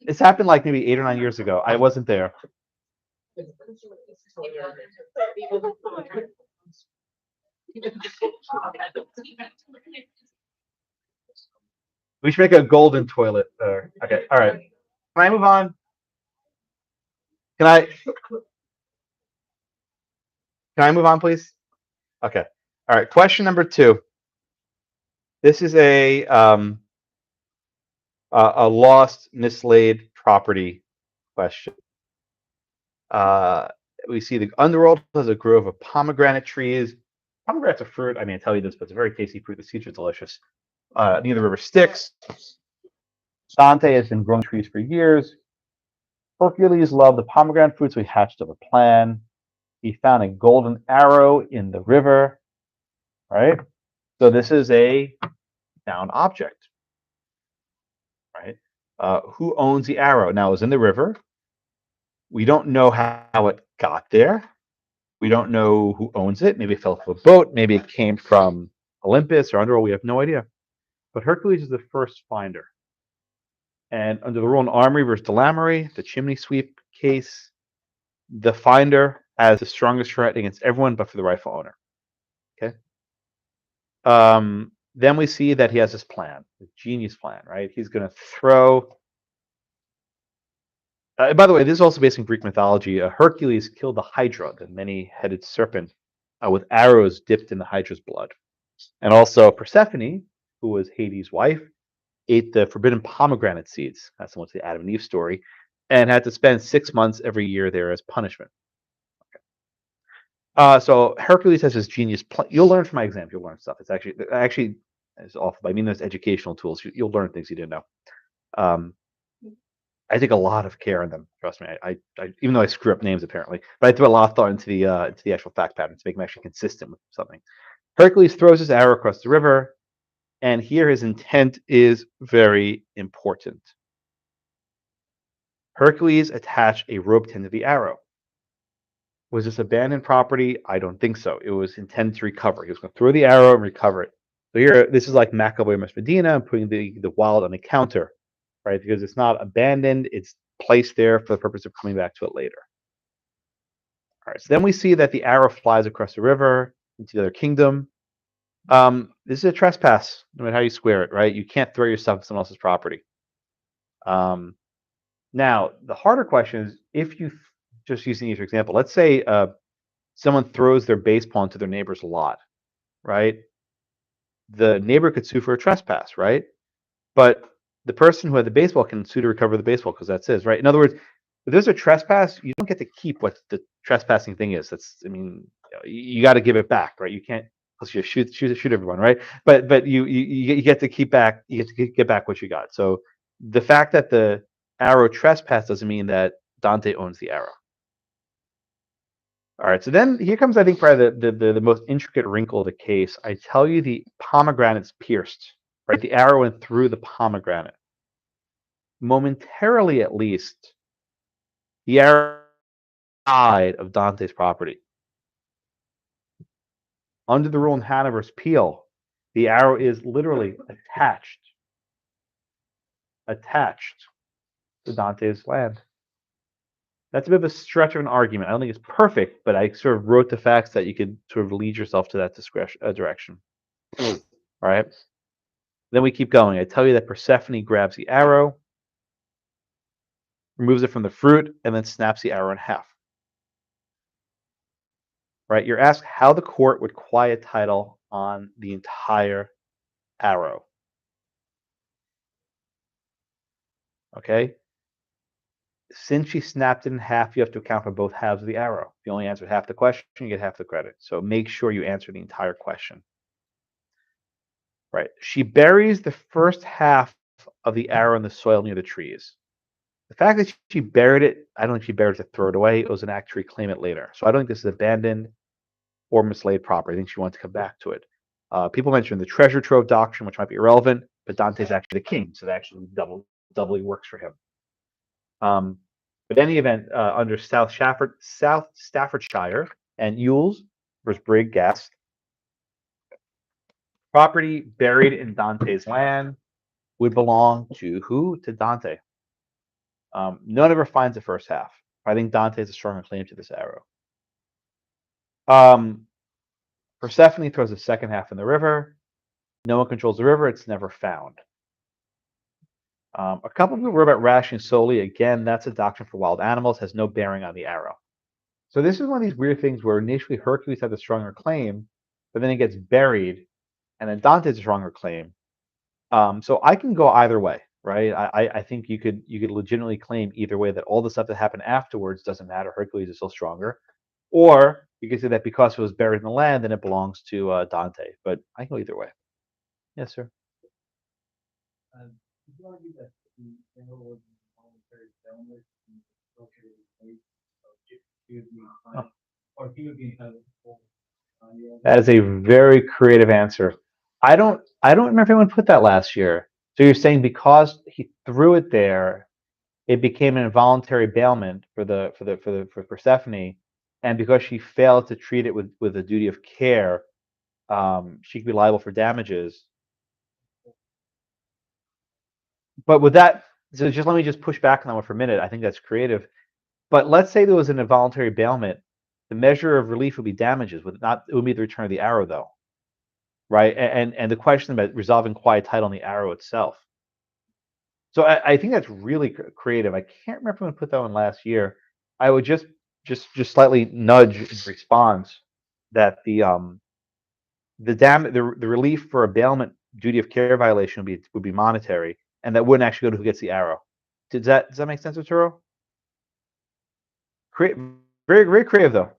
It's happened like maybe 8 or 9 years ago. I wasn't there. We should make a golden toilet. Okay, all right. Can I move on? Can I move on, please? Okay. All right. Question number 2. This is a lost, mislaid property question. We see the underworld has a grove of pomegranate trees. Pomegranate's a fruit. I mean, I tell you this, but it's a very tasty fruit. The seeds are delicious. Near the river Styx. Dante has been growing trees for years. Hercules loved the pomegranate fruit, so he hatched up a plan. He found a golden arrow in the river, right? So this is a found object, right? Who owns the arrow? Now, it was in the river. We don't know how it got there. We don't know who owns it. Maybe it fell off a boat. Maybe it came from Olympus or Underworld. We have no idea. But Hercules is the first finder. And under the rule in Armory versus Delamery, the chimney sweep case, the finder has the strongest threat against everyone but for the rightful owner. Okay. Then we see that he has this plan, this genius plan, right? He's going to throw. By the way, this is also based in Greek mythology. Hercules killed the Hydra, the many-headed serpent, with arrows dipped in the Hydra's blood. And also Persephone, who was Hades' wife, ate the forbidden pomegranate seeds. That's similar to the Adam and Eve story, and had to spend 6 months every year there as punishment. Okay. So Hercules has this genius plan. You'll learn from my exam. You'll learn stuff. It's actually it's awful. I mean, there's educational tools. You'll learn things you didn't know. I take a lot of care in them. Trust me. I even though I screw up names apparently, but I throw a lot of thought into the actual fact pattern to make them actually consistent with something. Hercules throws his arrow across the river, and here his intent is very important. Hercules attached a rope to the end of the arrow. Was this abandoned property? I don't think so. It was intended to recover. He was going to throw the arrow and recover it. So here, this is like Macaboy Must Medina and putting the wild on the counter, right? Because it's not abandoned, it's placed there for the purpose of coming back to it later. All right, so then we see that the arrow flies across the river into the other kingdom. This is a trespass, no matter how you square it, right? You can't throw your stuff on someone else's property. Now, the harder question is, if you, just using these for example, let's say someone throws their baseball into their neighbor's lot, right? The neighbor could sue for a trespass, right? But the person who had the baseball can sue to recover the baseball because that's his, right? In other words, if there's a trespass, you don't get to keep what the trespassing thing is. I mean, you got to give it back, right? You can't just shoot everyone, right? But you get to keep back. You get to get back what you got. So the fact that the arrow trespass doesn't mean that Dante owns the arrow. All right, so then here comes, I think, probably the most intricate wrinkle of the case. I tell you the pomegranate's pierced, right? The arrow went through the pomegranate. Momentarily, at least, the arrow side of Dante's property. Under the rule in Hanover's Peel, the arrow is literally attached to Dante's land. That's a bit of a stretch of an argument. I don't think it's perfect, but I sort of wrote the facts that you could sort of lead yourself to that direction. All right. Then we keep going. I tell you that Persephone grabs the arrow, removes it from the fruit, and then snaps the arrow in half. Right? You're asked how the court would quiet title on the entire arrow. Okay? Since she snapped it in half, you have to account for both halves of the arrow. If you only answer half the question, you get half the credit. So make sure you answer the entire question. Right. She buries the first half of the arrow in the soil near the trees. The fact that she buried it, I don't think she buried it to throw it away. It was an act to reclaim it later. So I don't think this is abandoned or mislaid property. I think she wants to come back to it. People mention the treasure trove doctrine, which might be irrelevant, but Dante's actually the king, so that actually doubly works for him. But in any event, under South Staffordshire and Ewells versus Brigg Gas, property buried in Dante's land would belong to who? To Dante. No one ever finds the first half. I think Dante has a stronger claim to this arrow. Persephone throws the second half in the river. No one controls the river. It's never found. A couple of people wrote about rationing solely. Again, that's a doctrine for wild animals. Has no bearing on the arrow. So this is one of these weird things where initially Hercules had the stronger claim, but then it gets buried, and then Dante's a stronger claim. So I can go either way, right? I think you could legitimately claim either way that all the stuff that happened afterwards doesn't matter. Hercules is still stronger, or you could say that because it was buried in the land, then it belongs to Dante. But I can go either way. Yes, sir. Would you argue that the arrow was involuntary failure in the structure of the case, or he would be entitled, or he would be entitled to full That is a very creative answer. I don't remember if anyone put that last year. So you're saying because he threw it there, it became an involuntary bailment for Persephone, and because she failed to treat it with a duty of care, she could be liable for damages. But with that, so just let me just push back on that one for a minute. I think that's creative. But let's say there was an involuntary bailment. The measure of relief would be damages. It would be the return of the arrow, though, right? And the question about resolving quiet title on the arrow itself. So I think that's really creative. I can't remember when I put that one last year. I would just slightly nudge in response that the relief for a bailment duty of care violation would be monetary, and that wouldn't actually go to who gets the arrow. Does that make sense, Arturo? Very very creative though.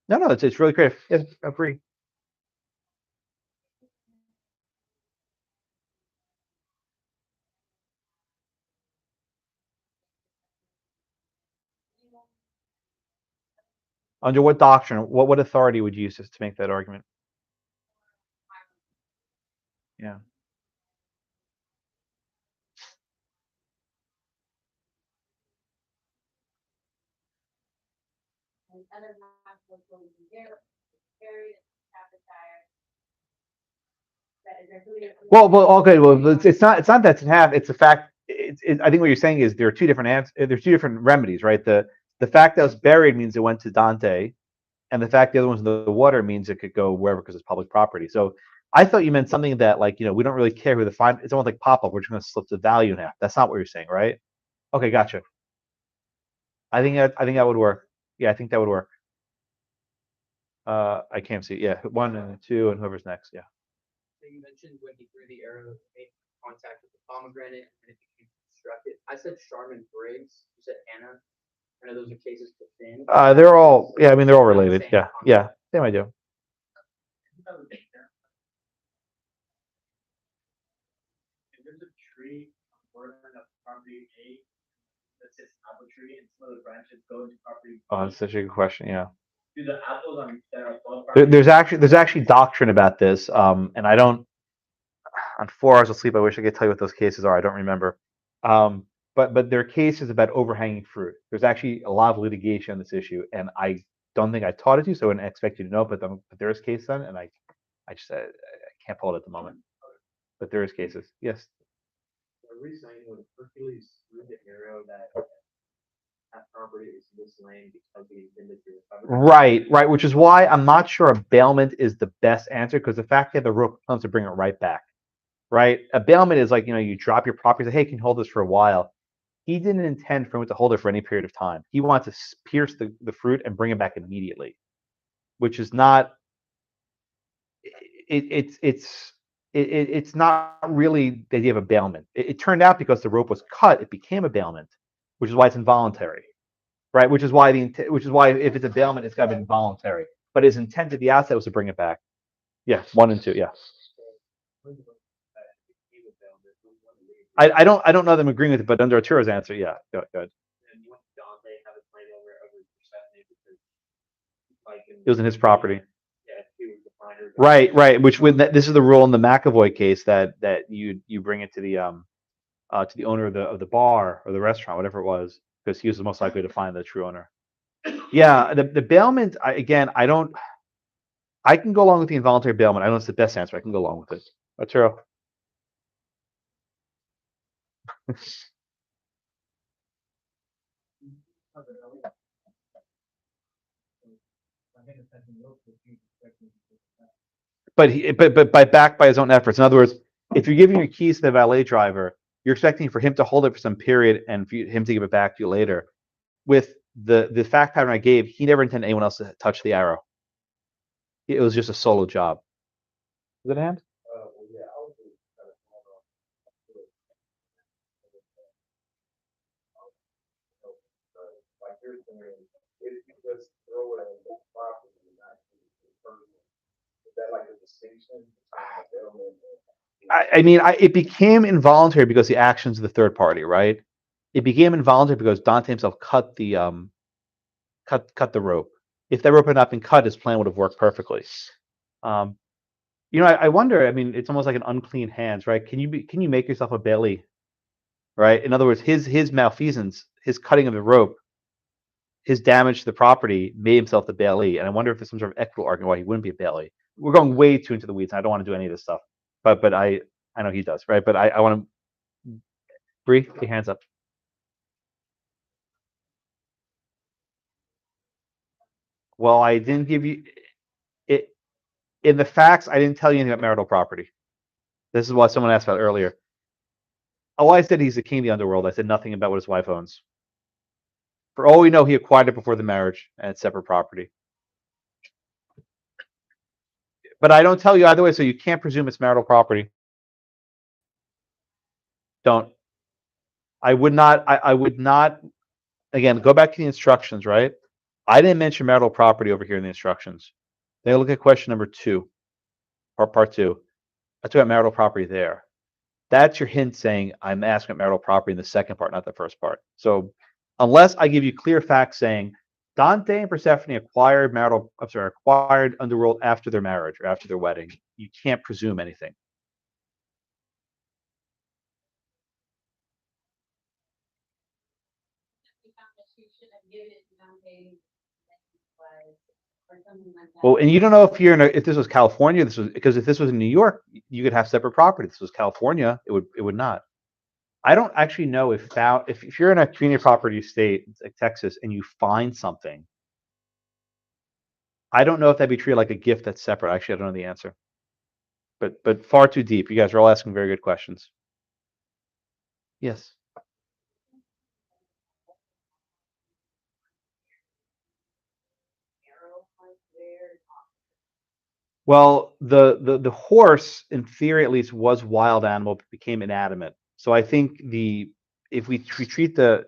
No, it's really creative. Yes, I agree. Under what doctrine? What authority would you use to make that argument? Yeah. Well, okay. Well, it's not that it's in half. It's the fact. I think what you're saying is there are two different there's two different remedies, right? The fact that it's buried means it went to Dante, and the fact the other one's in the water means it could go wherever because it's public property. So I thought you meant something that, like, we don't really care who the fine. It's almost like pop up. We're just going to slip the value in half. That's not what you're saying, right? Okay, gotcha. I think that would work. Yeah, I think that would work. I can't see. Yeah, 1 and 2, and whoever's next. Yeah. So you mentioned when he threw the arrow, it made contact with the pomegranate and it became constructed. I said Charmin Briggs. You said Anna. I know those are cases to thin. They're all. Yeah, I mean they're all related. Yeah, yeah. Same idea. There's a tree on the borderline of property A that's its apple tree, and some of the branches go into property B. Oh, that's such a good question. Yeah. Do the apples on that are above There's actually doctrine about this, and I don't. On 4 hours of sleep, I wish I could tell you what those cases are. I don't remember. But there are cases about overhanging fruit. There's actually a lot of litigation on this issue, and I don't think I taught it to you, so I wouldn't expect you to know. But there is case done, and I just I can't pull it at the moment. But there is cases. Yes. The reason when Hercules threw the arrow that property is this lane because he intended to recover. Right. Which is why I'm not sure a bailment is the best answer, because the fact that the rope comes to bring it right back. Right. A bailment is like, you drop your property, say, hey, can you hold this for a while? He didn't intend for him to hold it for any period of time. He wanted to pierce the fruit and bring it back immediately, which is not. It's not really the idea of a bailment. It turned out because the rope was cut, it became a bailment, which is why it's involuntary, right? Which is why if it's a bailment, it's got to be involuntary. But his intent at the outset was to bring it back. Yeah, 1 and 2. Yeah. I don't know that I'm agreeing with it, but under Arturo's answer, yeah, go ahead. It was in his property. Right. Which this is the rule in the McAvoy case that you bring it to the owner of the bar or the restaurant, whatever it was, because he was the most likely to find the true owner. Yeah, the bailment. I can go along with the involuntary bailment. I know it's the best answer. I can go along with it. Arturo. But backed by his own efforts. In other words, if you're giving your keys to the valet driver, you're expecting for him to hold it for some period and for him to give it back to you later. With the fact pattern I gave, he never intended anyone else to touch the arrow. It was just a solo job. Is it a hand? It became involuntary because the actions of the third party, right? It became involuntary because Dante himself cut the rope. If that rope had not been cut, his plan would have worked perfectly. I wonder. I mean, it's almost like an unclean hands, right? Can you make yourself a bailey, right? In other words, his malfeasance, his cutting of the rope, his damage to the property made himself the bailey. And I wonder if there's some sort of equitable argument why he wouldn't be a bailey. We're going way too into the weeds. And I don't want to do any of this stuff, but I know he does, right? But I want to. Bree, your hands up. Well, I didn't give you it in the facts. I didn't tell you anything about marital property. This is what someone asked about earlier. Oh, I said he's the king of the underworld. I said nothing about what his wife owns. For all we know, he acquired it before the marriage and it's separate property. But I don't tell you either way, so you can't presume it's marital property. Don't. I would not. I would not. Again, go back to the instructions, right? I didn't mention marital property over here in the instructions. Then look at question number 2, or part 2. I talk about marital property there. That's your hint saying I'm asking about marital property in the second part, not the first part. So unless I give you clear facts saying Dante and Persephone acquired underworld after their marriage or after their wedding, you can't presume anything. Well, and you don't know if this was California, because if this was in New York, you could have separate property. If this was California, it would not. I don't actually know if you're in a community property state like Texas and you find something, I don't know if that'd be treated like a gift that's separate. Actually, I don't know the answer. But far too deep. You guys are all asking very good questions. Yes. Well, the horse, in theory at least, was wild animal, but became inanimate. So I think if we treat the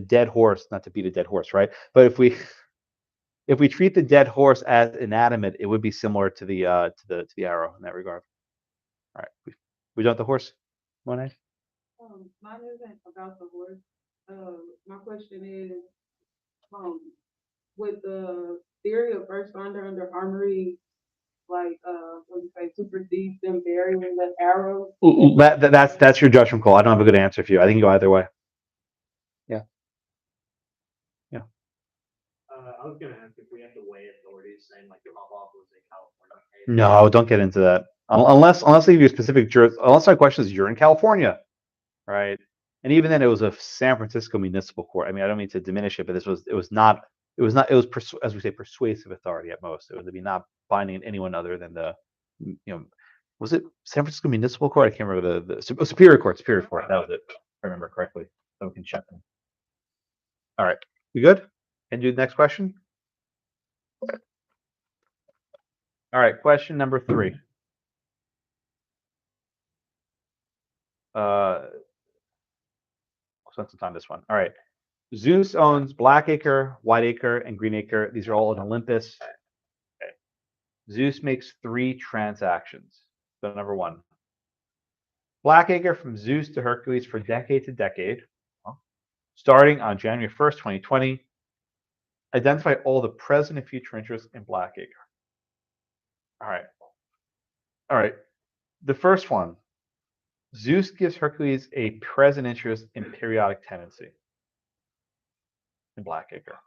dead horse, not to beat a dead horse, right? But if we treat the dead horse as inanimate, it would be similar to the arrow in that regard. All right, we done with the horse, Monet? Mine isn't about the horse. My question is, with the theory of first finder under armory, like, what do you say, supersedes them burying the arrow? That's your judgment call. I don't have a good answer for you. I think you go either way. I was gonna ask if we have to weigh authorities saying like the Pop-Off was in California. No, don't get into that. Unless they give you a specific unless my question is you're in California, right? And even then, it was a San Francisco municipal court. I mean, I don't mean to diminish it, but it was not as we say persuasive authority at most. It would be not binding anyone other than the was it San Francisco municipal court? I can't remember the Superior Court. Superior Court. That was it. If I remember correctly. So we can check them. All right, we good? Can do the next question. All right, question number 3. I'll spend some time on this one. All right. Zeus owns Blackacre, Whiteacre, and Greenacre. These are all in Olympus. Okay. Zeus makes 3 transactions. So number 1. Blackacre from Zeus to Hercules for decade to decade. Starting on January 1st, 2020. Identify all the present and future interests in Blackacre. All right. The first one. Zeus gives Hercules a present interest in periodic tendency in Blackacre.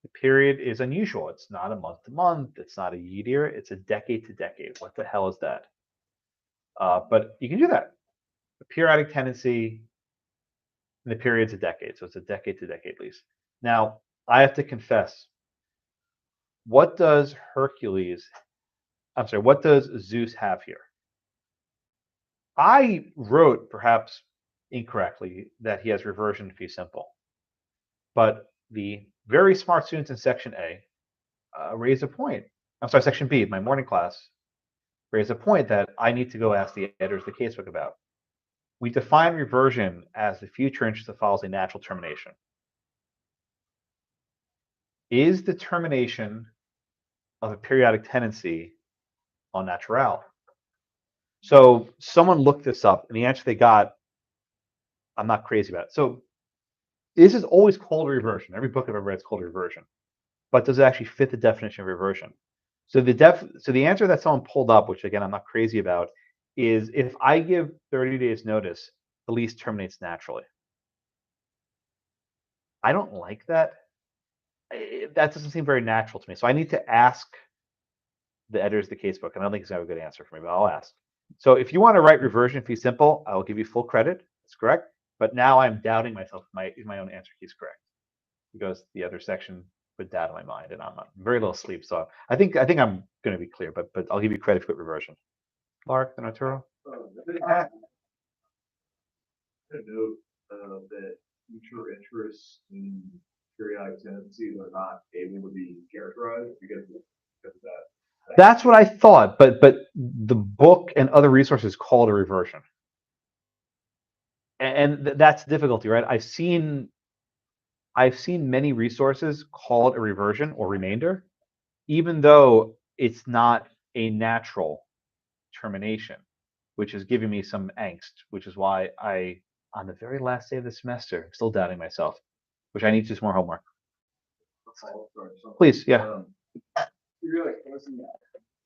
The period is unusual. It's not a month to month. It's not a year to year. It's a decade to decade. What the hell is that? But you can do that. The periodic tendency in the period's a decade. So it's a decade to decade lease. Now, I have to confess, what does Zeus have here? I wrote, perhaps incorrectly, that he has reversion fee simple. But the very smart students in Section A raised a point. I'm sorry, Section B, my morning class, raised a point that I need to go ask the editors of the casebook about. We define reversion as the future interest that follows a natural termination. Is the termination of a periodic tendency on natural? So someone looked this up, and the answer they got, I'm not crazy about it. So this is always called reversion. Every book I've ever read is called reversion. But does it actually fit the definition of reversion? So the answer that someone pulled up, which again I'm not crazy about, is if I give 30 days notice, the lease terminates naturally. I don't like that. That doesn't seem very natural to me. So I need to ask the editors of the casebook, and I don't think it's gonna have a good answer for me, but I'll ask. So if you want to write reversion fee simple, I will give you full credit. It's correct. But now I'm doubting myself if my own answer key is correct, because the other section put doubt in my mind, and I'm very little sleep. So I think I'm going to be clear, but I'll give you credit for reversion. Mark, then Arturo. To note that future interests in periodic tendencies are not able to be characterized because of that. That's what I thought, but the book and other resources call it a reversion, and that's difficulty, right? I've seen many resources call it a reversion or remainder, even though it's not a natural termination, which is giving me some angst, which is why on the very last day of the semester, I'm still doubting myself, which I need to do some more homework. Please, yeah. Periodic tendency,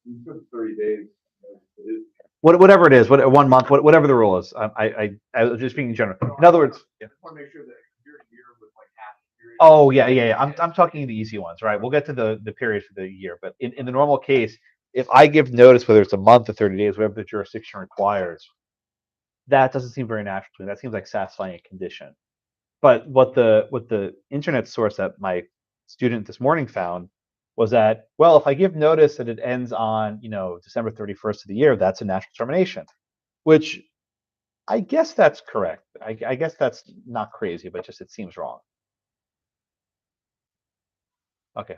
you took 30 days. Whatever it is, 1 month, whatever the rule is. I was just being general. In other words, I want to make sure that year to year with like half the period. oh yeah. I'm talking the easy ones, right? We'll get to the period for the year, but in the normal case, if I give notice, whether it's a month or 30 days, whatever the jurisdiction requires, that doesn't seem very natural to me. That seems like satisfying a condition. But what the internet source that my student this morning found was that, well, if I give notice that it ends on December 31st of the year, that's a natural termination, which I guess that's correct. I guess that's not crazy, but just it seems wrong. Okay,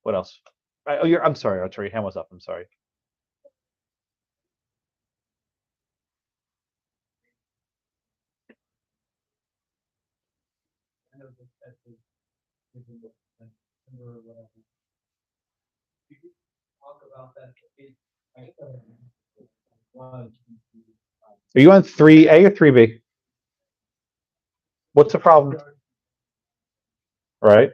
what else? Oh, I'm sorry, Arturo, your hand was up. I'm sorry. Talk about that. Are you on 3A or 3B? What's the problem? Right.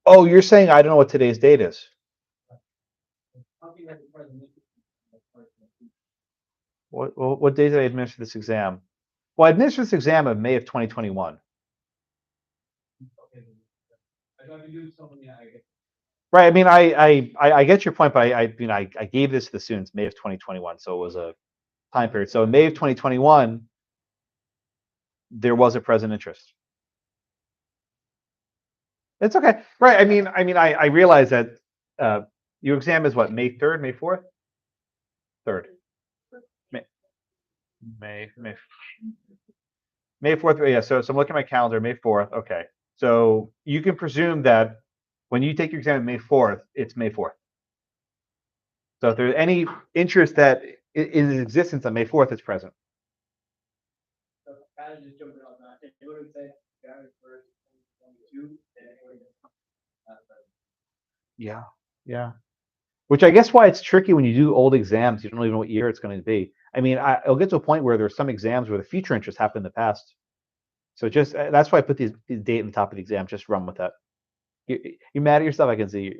Oh, you're saying I don't know what today's date is. What day did I administer this exam? Well, I administered this exam in May of 2021. Right. I mean, I get your point, but I mean, I gave this to the students May of 2021, so it was a time period. So in May of 2021, there was a present interest. It's okay. Right. I realize that your exam is what, May 3rd, May 4th? 3rd. May 4th. Yeah. So I'm looking at my calendar, May 4th. Okay. So you can presume that when you take your exam May 4th, it's May 4th. So if there's any interest that is in existence on May 4th, it's present. So kind of just jumping on that, it would say January 1st, 2022, and it would have Yeah. Yeah. Which I guess why it's tricky when you do old exams, you don't even know what year it's going to be. I mean, it'll get to a point where there's some exams where the future interest happened in the past. So just that's why I put the date in the top of the exam. Just run with that. You're mad at yourself. I can see.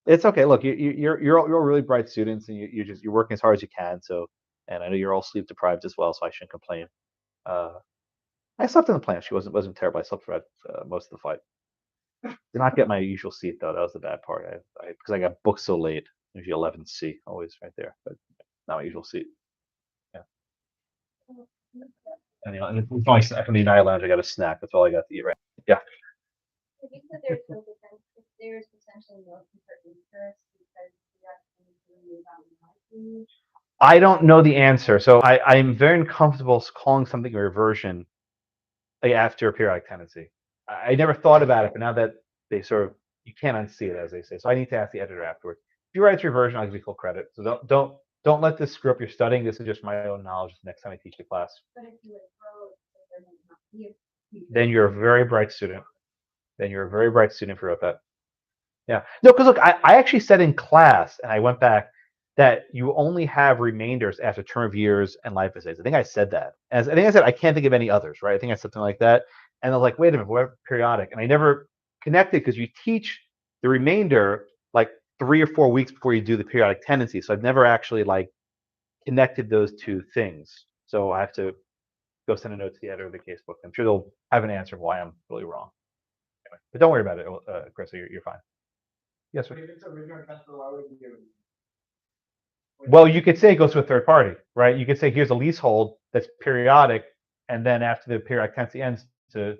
It's okay. Look, you're all really bright students, and you're working as hard as you can. So, and I know you're all sleep deprived as well, so I shouldn't complain. I slept in the plane. She wasn't terrible. I slept throughout most of the flight. Did not get my usual seat though. That was the bad part. Because I got booked so late. Usually 11C, always right there, but not my usual seat. Yeah. And it's only snack from the United Lounge. I got a snack. That's all I got to eat right. Yeah. If you said there's no potential, if there's potentially no future interest because you have to do about life. I don't know the answer, so I'm very uncomfortable calling something a reversion after a periodic tendency. I never thought about it, but now that they sort of you can't unsee it, as they say. So I need to ask the editor afterwards. If you write it's reversion, I'll give you full credit. So don't let this screw up your studying. This is just my own knowledge. Next time I teach the class, But if you were then you're a very bright student. Then you're a very bright student if you wrote that. Yeah. No, because look, I actually said in class, and I went back, that you only have remainders after term of years and life essays. I think I said that. As I think I said, I can't think of any others, right? I think I said something like that. And I was like, wait a minute, what periodic? And I never connected because you teach the remainder like 3 or 4 weeks before you do the periodic tendency. So I've never actually like connected those two things. So I have to go send a note to the editor of the casebook. I'm sure they'll have an answer why I'm really wrong. Anyway, but don't worry about it, Chris. You're fine. Yes, sir. If it's original transfer, why would you give it? Well, you could say it goes to a third party, right? You could say here's a leasehold that's periodic, and then after the periodic tenancy ends to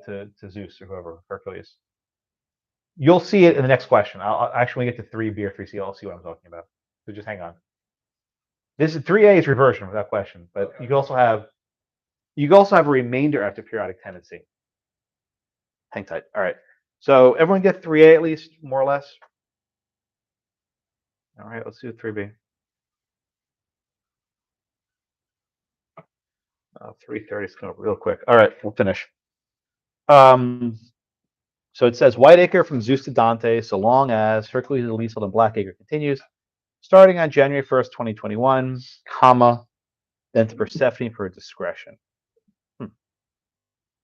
Zeus or whoever, Hercules. You'll see it in the next question. I'll actually get to 3B or 3C. I'll see what I'm talking about. So just hang on. This is 3A is reversion without question, but okay. You can also have a remainder after periodic tenancy. Hang tight. All right. So everyone get 3A at least, more or less. All right, let's do 3B. 3:30 is coming up real quick. All right, we'll finish. So it says Whiteacre from Zeus to Dante, so long as Hercules and Leasehold and Blackacre continues, starting on January 1st, 2021, comma, then to Persephone for discretion.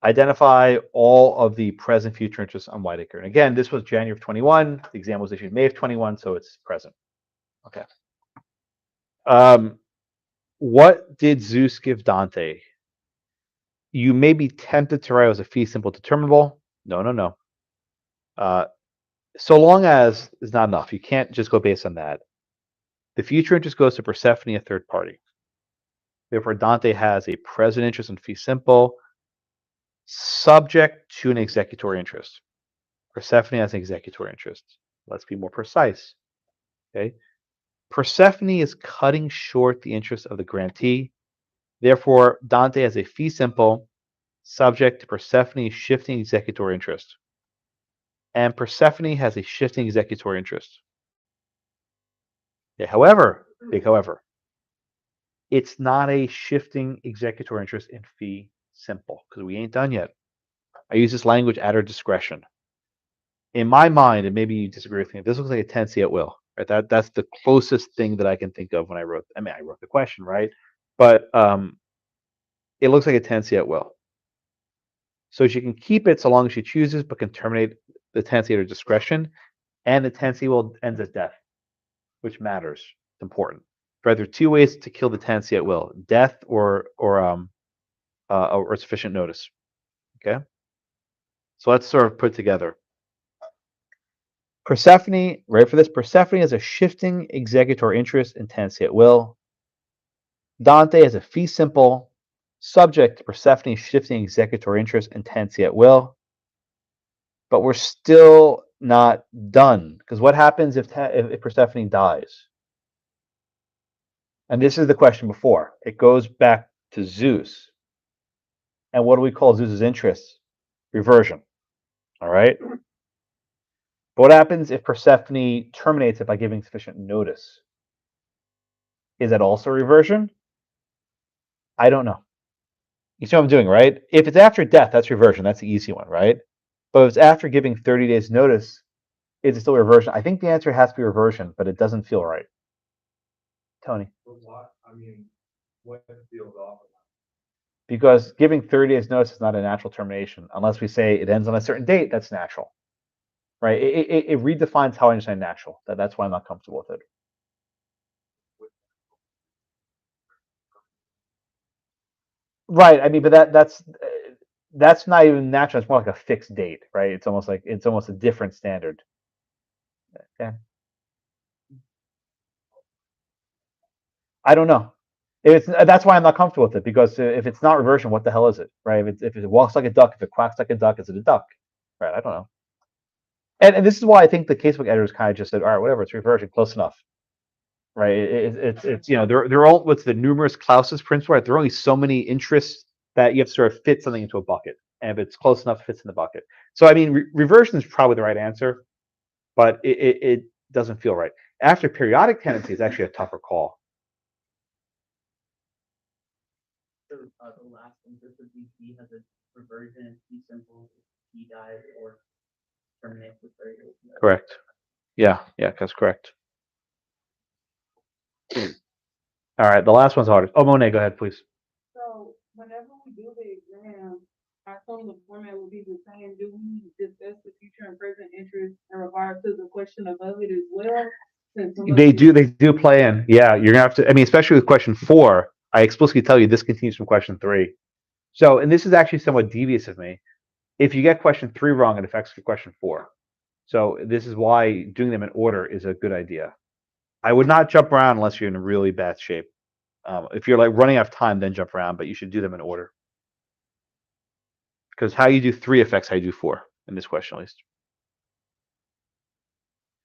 Identify all of the present future interests on Whiteacre. And again, this was January of 21. The exam was issued May of 21, so it's present. Okay. What did Zeus give Dante? You may be tempted to write as a fee simple determinable. No. So long as is not enough. You can't just go based on that. The future interest goes to Persephone, a third party. Therefore, Dante has a present interest in fee simple, subject to an executory interest. Persephone has an executory interest. Let's be more precise. Okay. Persephone is cutting short the interest of the grantee. Therefore, Dante has a fee simple, subject to Persephone's shifting executory interest. And Persephone has a shifting executory interest. Okay, however, it's not a shifting executory interest in fee simple because we ain't done yet. I use this language at our discretion. In my mind, and maybe you disagree with me, this looks like a tenancy at will. Right? That's the closest thing that I can think of when I wrote the question, right? But it looks like a tenancy at will. So she can keep it so long as she chooses, but can terminate the tenancy at discretion, and the tenancy will ends at death, which matters. It's important. There are two ways to kill the tenancy at will: death or sufficient notice. Okay. So let's sort of put together. Persephone, ready for this? Persephone has a shifting executor interest in tenancy at will. Dante has a fee simple subject to Persephone's shifting executor interest and tenancy at will. But we're still not done, because what happens if Persephone dies? And this is the question before. It goes back to Zeus. And what do we call Zeus's interest? Reversion. All right. But what happens if Persephone terminates it by giving sufficient notice? Is that also reversion? I don't know. You see what I'm doing, right? If it's after death, that's reversion. That's the easy one, right? But if it's after giving 30 days notice, is it still reversion? I think the answer has to be reversion, but it doesn't feel right. Tony? What feels off? Because giving 30 days notice is not a natural termination. Unless we say it ends on a certain date, that's natural. Right? It redefines how I understand natural. That's why I'm not comfortable with it. Right. I mean, but that's not even natural. It's more like a fixed date, right? It's almost a different standard. Yeah. I don't know. That's why I'm not comfortable with it, because if it's not reversion, what the hell is it, right? If it walks like a duck, if it quacks like a duck, is it a duck? Right? I don't know. And this is why I think the casebook editors kind of just said, all right, whatever, it's reversion, close enough. Right? It's they're all what's the numerous clauses principle, right? There are only so many interests that you have to sort of fit something into a bucket, and if it's close enough, it fits in the bucket. So I mean, reversion is probably the right answer, but it doesn't feel right. After periodic tenancy is actually a tougher call. The last one, this would be he has a reversion, fee simple, he dies or terminates with 30 days. Correct. Yeah, that's correct. All right, the last one's hardest. Oh, Monet, go ahead, please. So whenever we do the exam, I assume the format will be the same. Do we discuss the future and present interest in regard to the question above it as well? They do play in. Yeah, you're gonna have to. I mean, especially with question 4, I explicitly tell you this continues from question 3. So, and this is actually somewhat devious of me. If you get question 3 wrong, it affects question 4. So this is why doing them in order is a good idea. I would not jump around unless you're in really bad shape. If you're like running out of time, then jump around, but you should do them in order. Because how you do 3 affects how you do 4, in this question at least.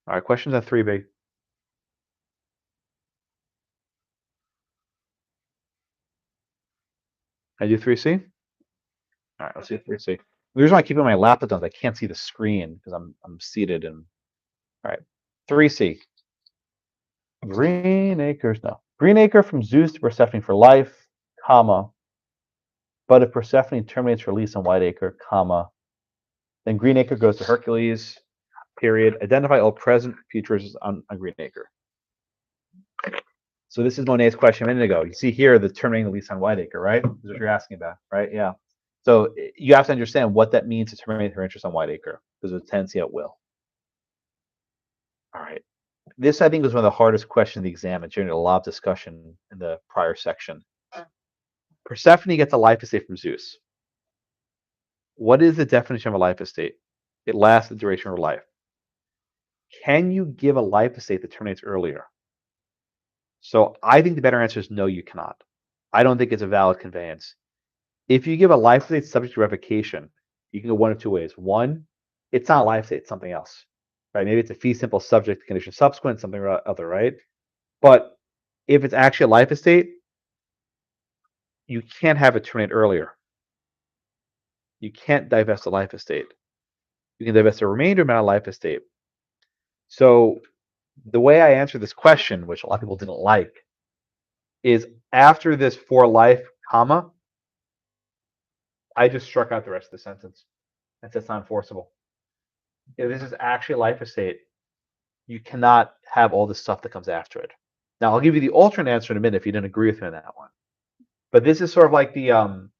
All right, questions on 3B. I do 3C? All right, let's see 3C. The reason why I keep it on my laptop is I can't see the screen because I'm seated and all right. 3C. Greenacre from Zeus to Persephone for life, comma. But if Persephone terminates her lease on Whiteacre, comma, then Greenacre goes to Hercules, period. Identify all present futures on Greenacre. So this is Monet's question a minute ago. You see here the terminating the lease on Whiteacre, right? This is what you're asking about, right? Yeah. So you have to understand what that means to terminate her interest on Whiteacre, because of the tenancy at will. All right. This, I think, was one of the hardest questions of the exam. It generated a lot of discussion in the prior section. Persephone gets a life estate from Zeus. What is the definition of a life estate? It lasts the duration of her life. Can you give a life estate that terminates earlier? So I think the better answer is no, you cannot. I don't think it's a valid conveyance. If you give a life estate subject to revocation, you can go one of 2 ways. One, it's not a life estate, it's something else. Right? Maybe it's a fee simple subject to condition subsequent, something or other, right? But if it's actually a life estate, you can't have it terminate earlier. You can't divest a life estate. You can divest a remainder amount of life estate. So the way I answer this question, which a lot of people didn't like, is after this for life, comma, I just struck out the rest of the sentence. That's not enforceable. If this is actually a life estate, you cannot have all this stuff that comes after it. Now, I'll give you the alternate answer in a minute if you didn't agree with me on that one. But this is sort of like the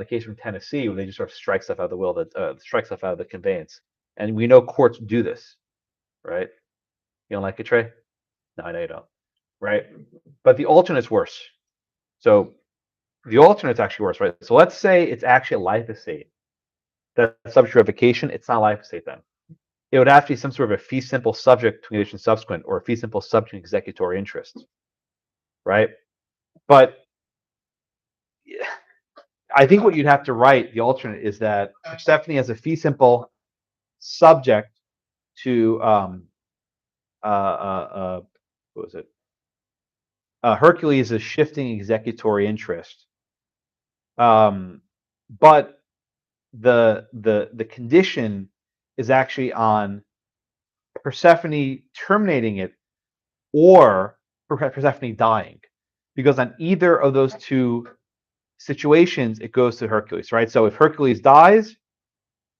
case from Tennessee where they just sort of strike stuff out of the will, strike stuff out of the conveyance. And we know courts do this, right? You don't like it, Trey? No, I know you don't, right? But the alternate's worse. So the alternate's actually worse, right? So let's say it's actually a life estate that's subject to revocation. It's not a life estate then. It would have to be some sort of a fee simple subject to condition subsequent or a fee simple subject to executory interest, right? But I think what you'd have to write, the alternate, is that Persephone has a fee simple subject to what was it? Hercules is shifting executory interest. But the condition is actually on Persephone terminating it or Persephone dying, because on either of those two situations it goes to Hercules, right? So if Hercules dies,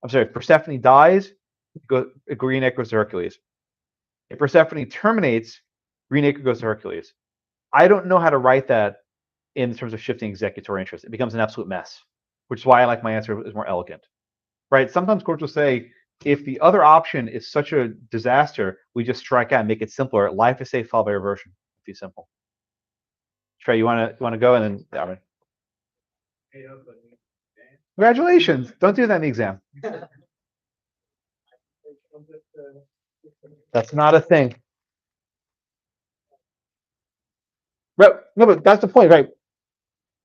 if Persephone dies, Green Acre goes to Hercules. If Persephone terminates, Green Acre goes to Hercules. I don't know how to write that in terms of shifting executory interest. It becomes an absolute mess, which is why I like my answer is more elegant, right? Sometimes courts will say, if the other option is such a disaster, we just strike out and make it simpler. Life is safe, followed by reversion. Be simple. Trey, you want to go, and then Darwin. Congratulations! Don't do that in the exam. That's not a thing. Right? No, but that's the point, right?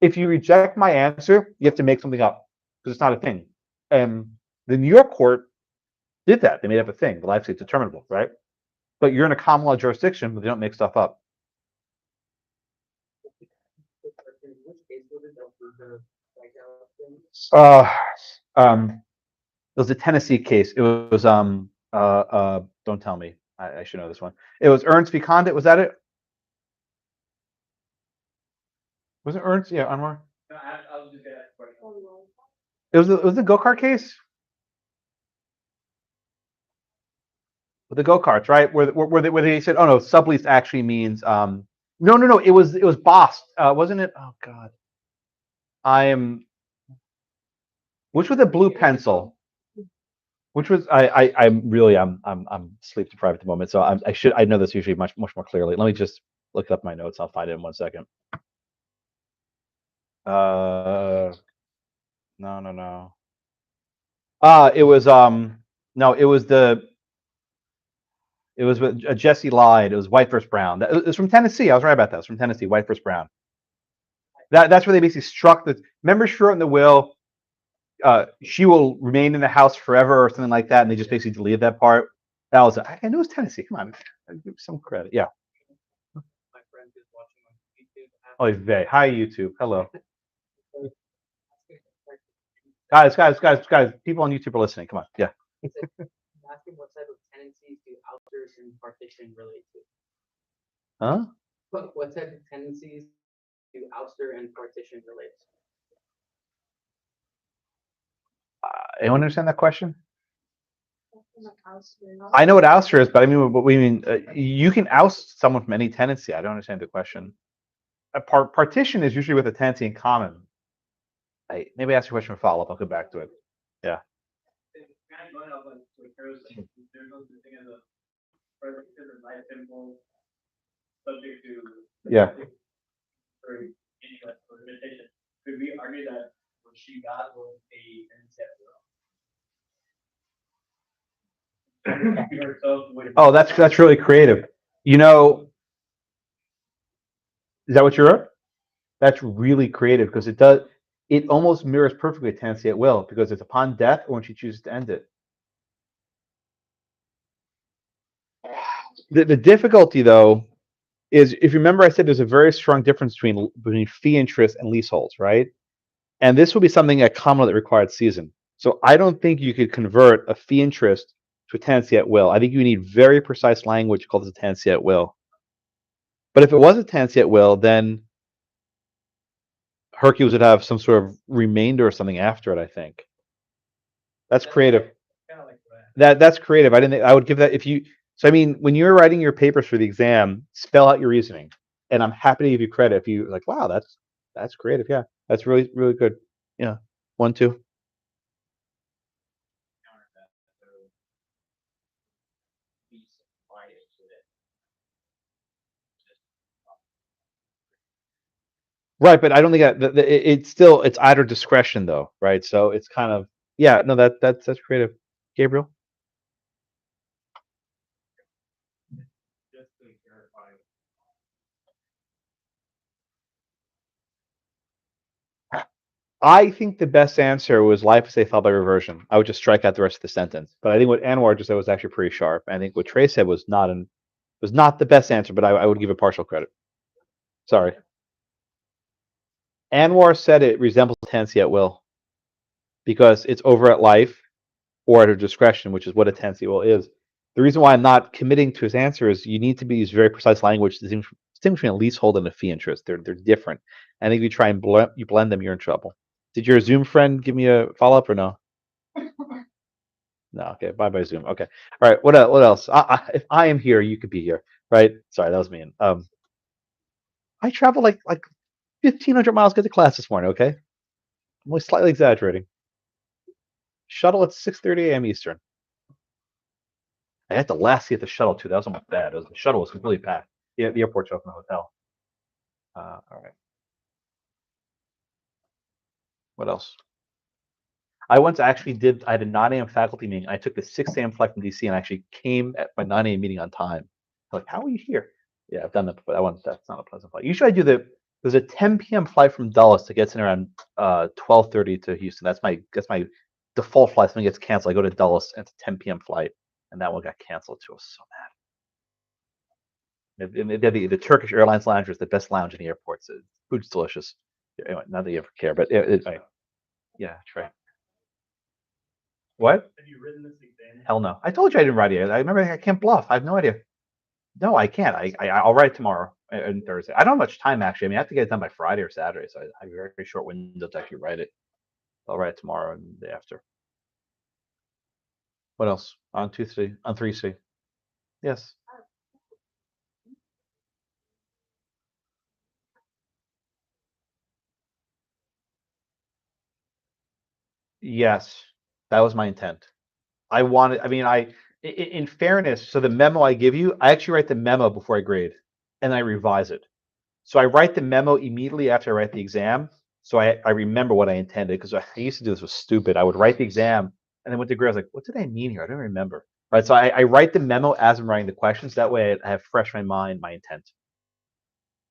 If you reject my answer, you have to make something up because it's not a thing. And the New York court did that. They made up a thing. The life state's determinable, right? But you're in a common law jurisdiction, but they don't make stuff up. It was a Tennessee case. It was don't tell me. I should know this one. It was Ernst v. Condit. Was that it? Was it Ernst? Yeah, Anwar. No, I was just gonna ask a question. It was the go-kart case. With the go-karts, right? Where they said, oh no, sublease actually means no. It was Boss, wasn't it? Oh God. Which was the blue pencil? Which was I'm sleep deprived at the moment, so I know this usually much more clearly. Let me just look up my notes. I'll find it in 1 second. No. It was no, it was with Jesse lied. It was White versus Brown. It was from Tennessee. I was right about that. It was from Tennessee. White versus Brown. That's where they basically struck the. Remember, she wrote in the will, she will remain in the house forever or something like that, and they just basically deleted that part. That was I knew it was Tennessee. Come on, give some credit. Yeah. My friend is watching on YouTube. Oh, Vey. Hi, YouTube. Hello. Guys. People on YouTube are listening. Come on. Yeah. Asking what type of tendencies do outers and partition relate to? Huh? What type of tendencies do ouster and partition relate to? Anyone understand that question? I know what ouster is, but I mean, what we mean, you can oust someone from any tenancy. I don't understand the question. A partition is usually with a tenancy in common. Maybe ask your question for follow-up. I'll come back to it. Yeah. Yeah. Could we argue that what she got was a Oh, that's really creative. You know, is that what you wrote? That's really creative because it almost mirrors perfectly a tenancy at will because it's upon death or when she chooses to end it. The difficulty though is, if you remember, I said there's a very strong difference between fee interest and leaseholds, right? And this will be something at common that required season. So I don't think you could convert a fee interest to a tenancy at will. I think you need very precise language called a tenancy at will. But if it was a tenancy at will, then Hercules would have some sort of remainder or something after it, I think. That's creative. That's creative. I would give that if you. So I mean, when you're writing your papers for the exam, spell out your reasoning, and I'm happy to give you credit if you like. Wow, that's creative. Yeah, that's really good. Yeah, 1, 2. Right, but I don't think it's still it's either discretion though, right? So it's kind of no that's creative. Gabriel, Just to clarify. I think the best answer was life as a thought by reversion. I would just strike out the rest of the sentence. But I think what Anwar just said was actually pretty sharp. I think what Trey said was not the best answer, but I would give it partial credit. Sorry. Anwar said it resembles tenancy at will because it's over at life or at her discretion, which is what a tenancy at will is. The reason why I'm not committing to his answer is you need to use very precise language to distinguish between a leasehold and a fee interest. They're different. I think if you try and blend them, you're in trouble. Did your Zoom friend give me a follow up or no? No. Okay. Bye Zoom. Okay. All right. What else? If I am here, you could be here, right? Sorry, that was mean. I travel like 1,500 miles to get to class this morning. Okay. I'm only slightly exaggerating. Shuttle at 6:30 a.m. Eastern. I had the last seat at the shuttle too. That was almost bad. The shuttle was completely packed. Yeah, the airport's open, the hotel. All right. What else? I once actually I had a 9 a.m. faculty meeting. I took the 6 a.m. flight from DC and actually came at my 9 a.m. meeting on time. Like, how are you here? Yeah, I've done that before. That's not a pleasant flight. Usually I do there's a 10 p.m. flight from Dulles that gets in around 12:30 to Houston. That's my default flight. Something gets canceled. I go to Dulles and it's a 10 p.m. flight, and that one got canceled too. I was so mad. The Turkish Airlines lounge is the best lounge in the airport. So food's delicious. Anyway, not that you ever care, but yeah, Trey. What? Have you written this exam? Hell no. I told you I didn't write it. I remember I can't bluff. I have no idea. No, I can't. I'll write tomorrow and Thursday. I don't have much time actually. I mean, I have to get it done by Friday or Saturday, so I have a very short window to actually write it. I'll write it tomorrow and the day after. What else? On 2C, on 3C. Yes. Yes, that was my intent. In fairness, so the memo I give you, I actually write the memo before I grade and I revise it. So I write the memo immediately after I write the exam. So I remember what I intended because I used to do this was stupid. I would write the exam and then went to grade. I was like, what did I mean here? I don't remember. Right. So I write the memo as I'm writing the questions. That way I have fresh in my mind my intent.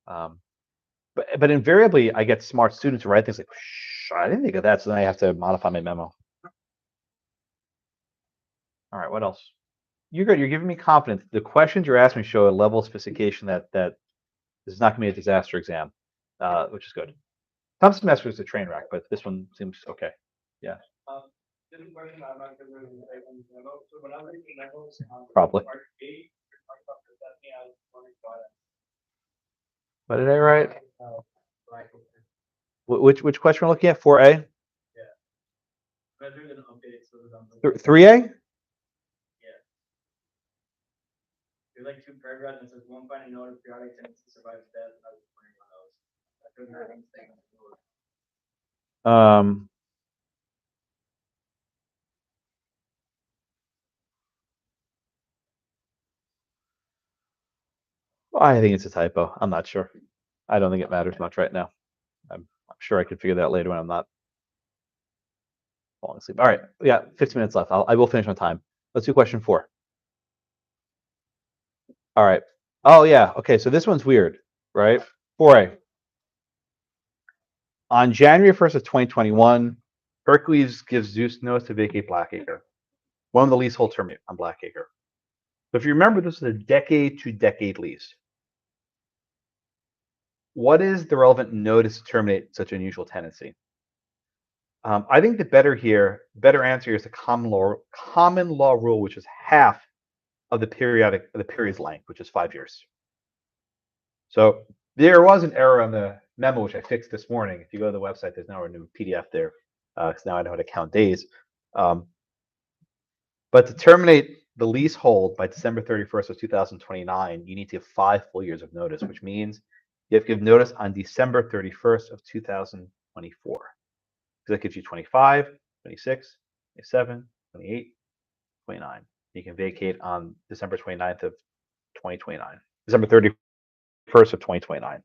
But invariably I get smart students who write things like, I didn't think of that. So then I have to modify my memo. All right, what else? You're good. You're giving me confidence. The questions you're asking show a level of sophistication that this is not going to be a disaster exam, which is good. Some semesters a train wreck, but this one seems okay. Yeah. This question I'm not going to really say on the memo. So when I'm reading the memos, Probably. part A, you're talking about presenting as learning guidance. What did I write? Which question we're looking at? 4A? Rather than update, so that 3A? There's like two paragraphs and it says one finding note of periodic tendency survives death. I was wondering on those. I couldn't hear anything. I think it's a typo. I'm not sure. I don't think it matters much right now. I'm sure I can figure that out later when I'm not falling asleep. All right. Yeah, 15 minutes left. I will finish on time. Let's do question 4. All right. Oh, yeah. Okay, so this one's weird, right? 4A. On January 1st of 2021, Hercules gives Zeus notice to vacate Blackacre. One of the leasehold terminate on Blackacre. So if you remember, this is a decade-to-decade lease. What is the relevant notice to terminate such unusual tenancy? I think the better answer here is the common law rule, which is half of the period's length, which is 5 years. So there was an error on the memo, which I fixed this morning. If you go to the website, there's now a new PDF there, because now I know how to count days. But to terminate the leasehold by December 31st of 2029, you need to give 5 full years of notice, which means you have to give notice on December 31st of 2024. So that gives you 25, 26, 27, 28, 29. You can vacate on December 29th of 2029. December 31st of 2029.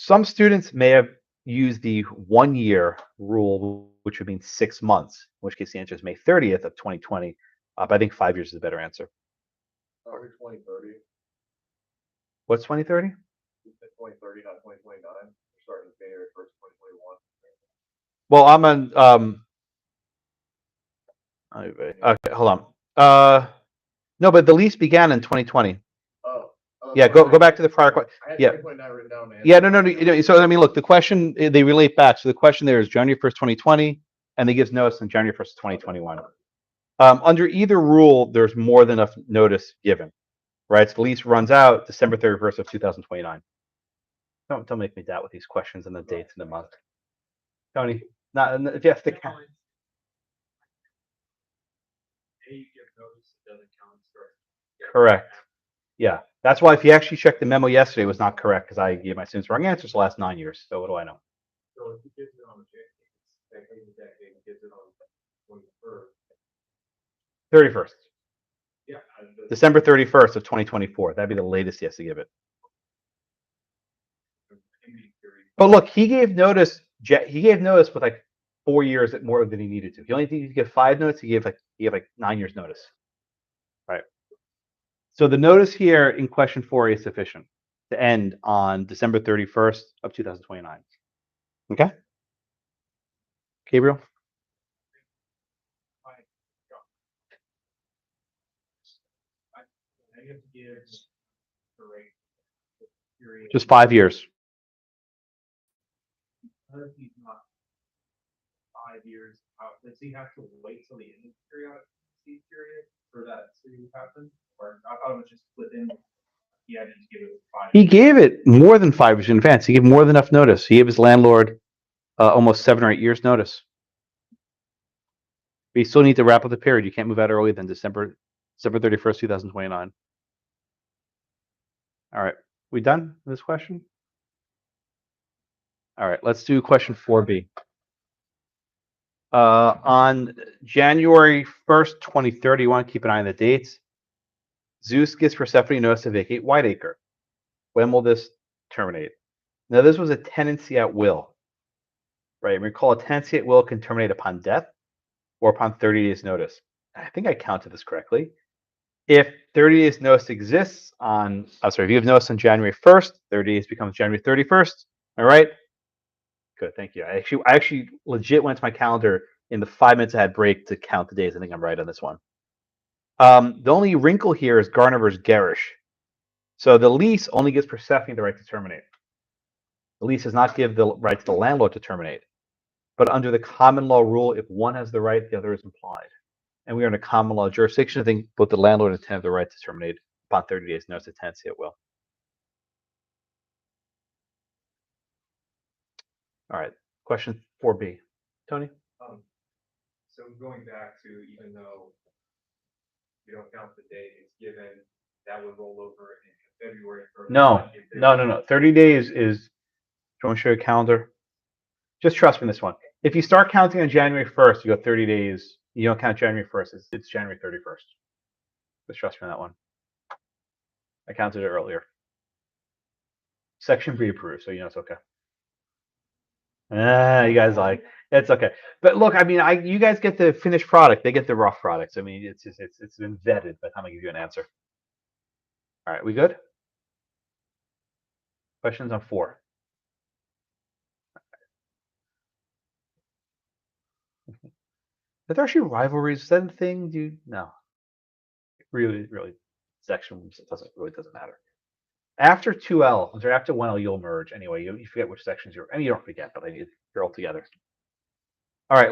Some students may have used the 1 year rule, which would mean 6 months, in which case the answer is May 30th of 2020. But I think 5 years is a better answer. 2030, What's 2030? 2030, not 2029. We're starting January 1st, 2021. Well, I'm on. Okay, hold on. No, but the lease began in 2020. Oh. Yeah, go back to the prior question. I had Yeah. 2029 written down, man. Yeah, no. So I mean, look, the question they relate back. So the question there is January 1st, 2020, and they gives notice on January 1st, 2021. Under either rule, there's more than enough notice given, right? So the lease runs out December 31st of 2029. Don't make me doubt with these questions and the dates and the month. Tony, not if you have to count. Correct. Yeah, that's why if you actually checked the memo yesterday, it was not correct because I gave my students wrong answers the last 9 years. So what do I know? So if he gives it on the decade, he gives it on 21st. 31st. Yeah. December 31st of 2024. That'd be the latest he has to give it. But look, he gave notice. He gave notice with like 4 years more than he needed to. He only needed to give 5 notice. He gave like 9 years notice. Right. So the notice here in question 4 is sufficient to end on December 31st of 2029. Okay. Gabriel. Just 5 years. Because he's not 5 years out, does he have to wait till the end of the period for that to happen? Or I thought it was just within, he had to just give it 5 He gave it more than 5 years in advance. He gave more than enough notice. He gave his landlord almost 7 or 8 years notice. But you still need to wrap up the period. You can't move out earlier than December 31st, 2029. All right. We done with this question? All right. Let's do question 4B. On January 1st, 2030, you want to keep an eye on the dates. Zeus gives Persephone notice to vacate Whiteacre. When will this terminate? Now, this was a tenancy at will, right? Recall, a tenancy at will can terminate upon death or upon 30 days notice. I think I counted this correctly. If 30 days notice exists if you have notice on January 1st, 30 days becomes January 31st. All right. Good, thank you. I actually legit went to my calendar in the 5 minutes I had break to count the days. I think I'm right on this one. The only wrinkle here is Garner versus Garish. So the lease only gives Persephone the right to terminate. The lease does not give the right to the landlord to terminate. But under the common law rule, if one has the right, the other is implied. And we are in a common law jurisdiction. I think both the landlord and tenant have the right to terminate upon 30 days notice of tenancy at will. All right, question 4B. Tony? So going back to, even though you don't count the date it's given, that would roll over in February. No. 30 days is, do you want to show your calendar? Just trust me in this one. If you start counting on January 1st, you go 30 days. You don't count January 1st. It's January 31st. Just trust me on that one. I counted it earlier. Section B approved, so you know it's okay. You guys like it's okay. But look, I mean, you guys get the finished product. They get the rough products. I mean, it's been vetted by the time I give you an answer. All right, we good? Questions on 4. Are there actually rivalries? Is that a thing? No. Really, section doesn't matter. After 2L, or after 1L, you'll merge anyway. You forget which sections you're. I mean, you don't forget, but you're all together.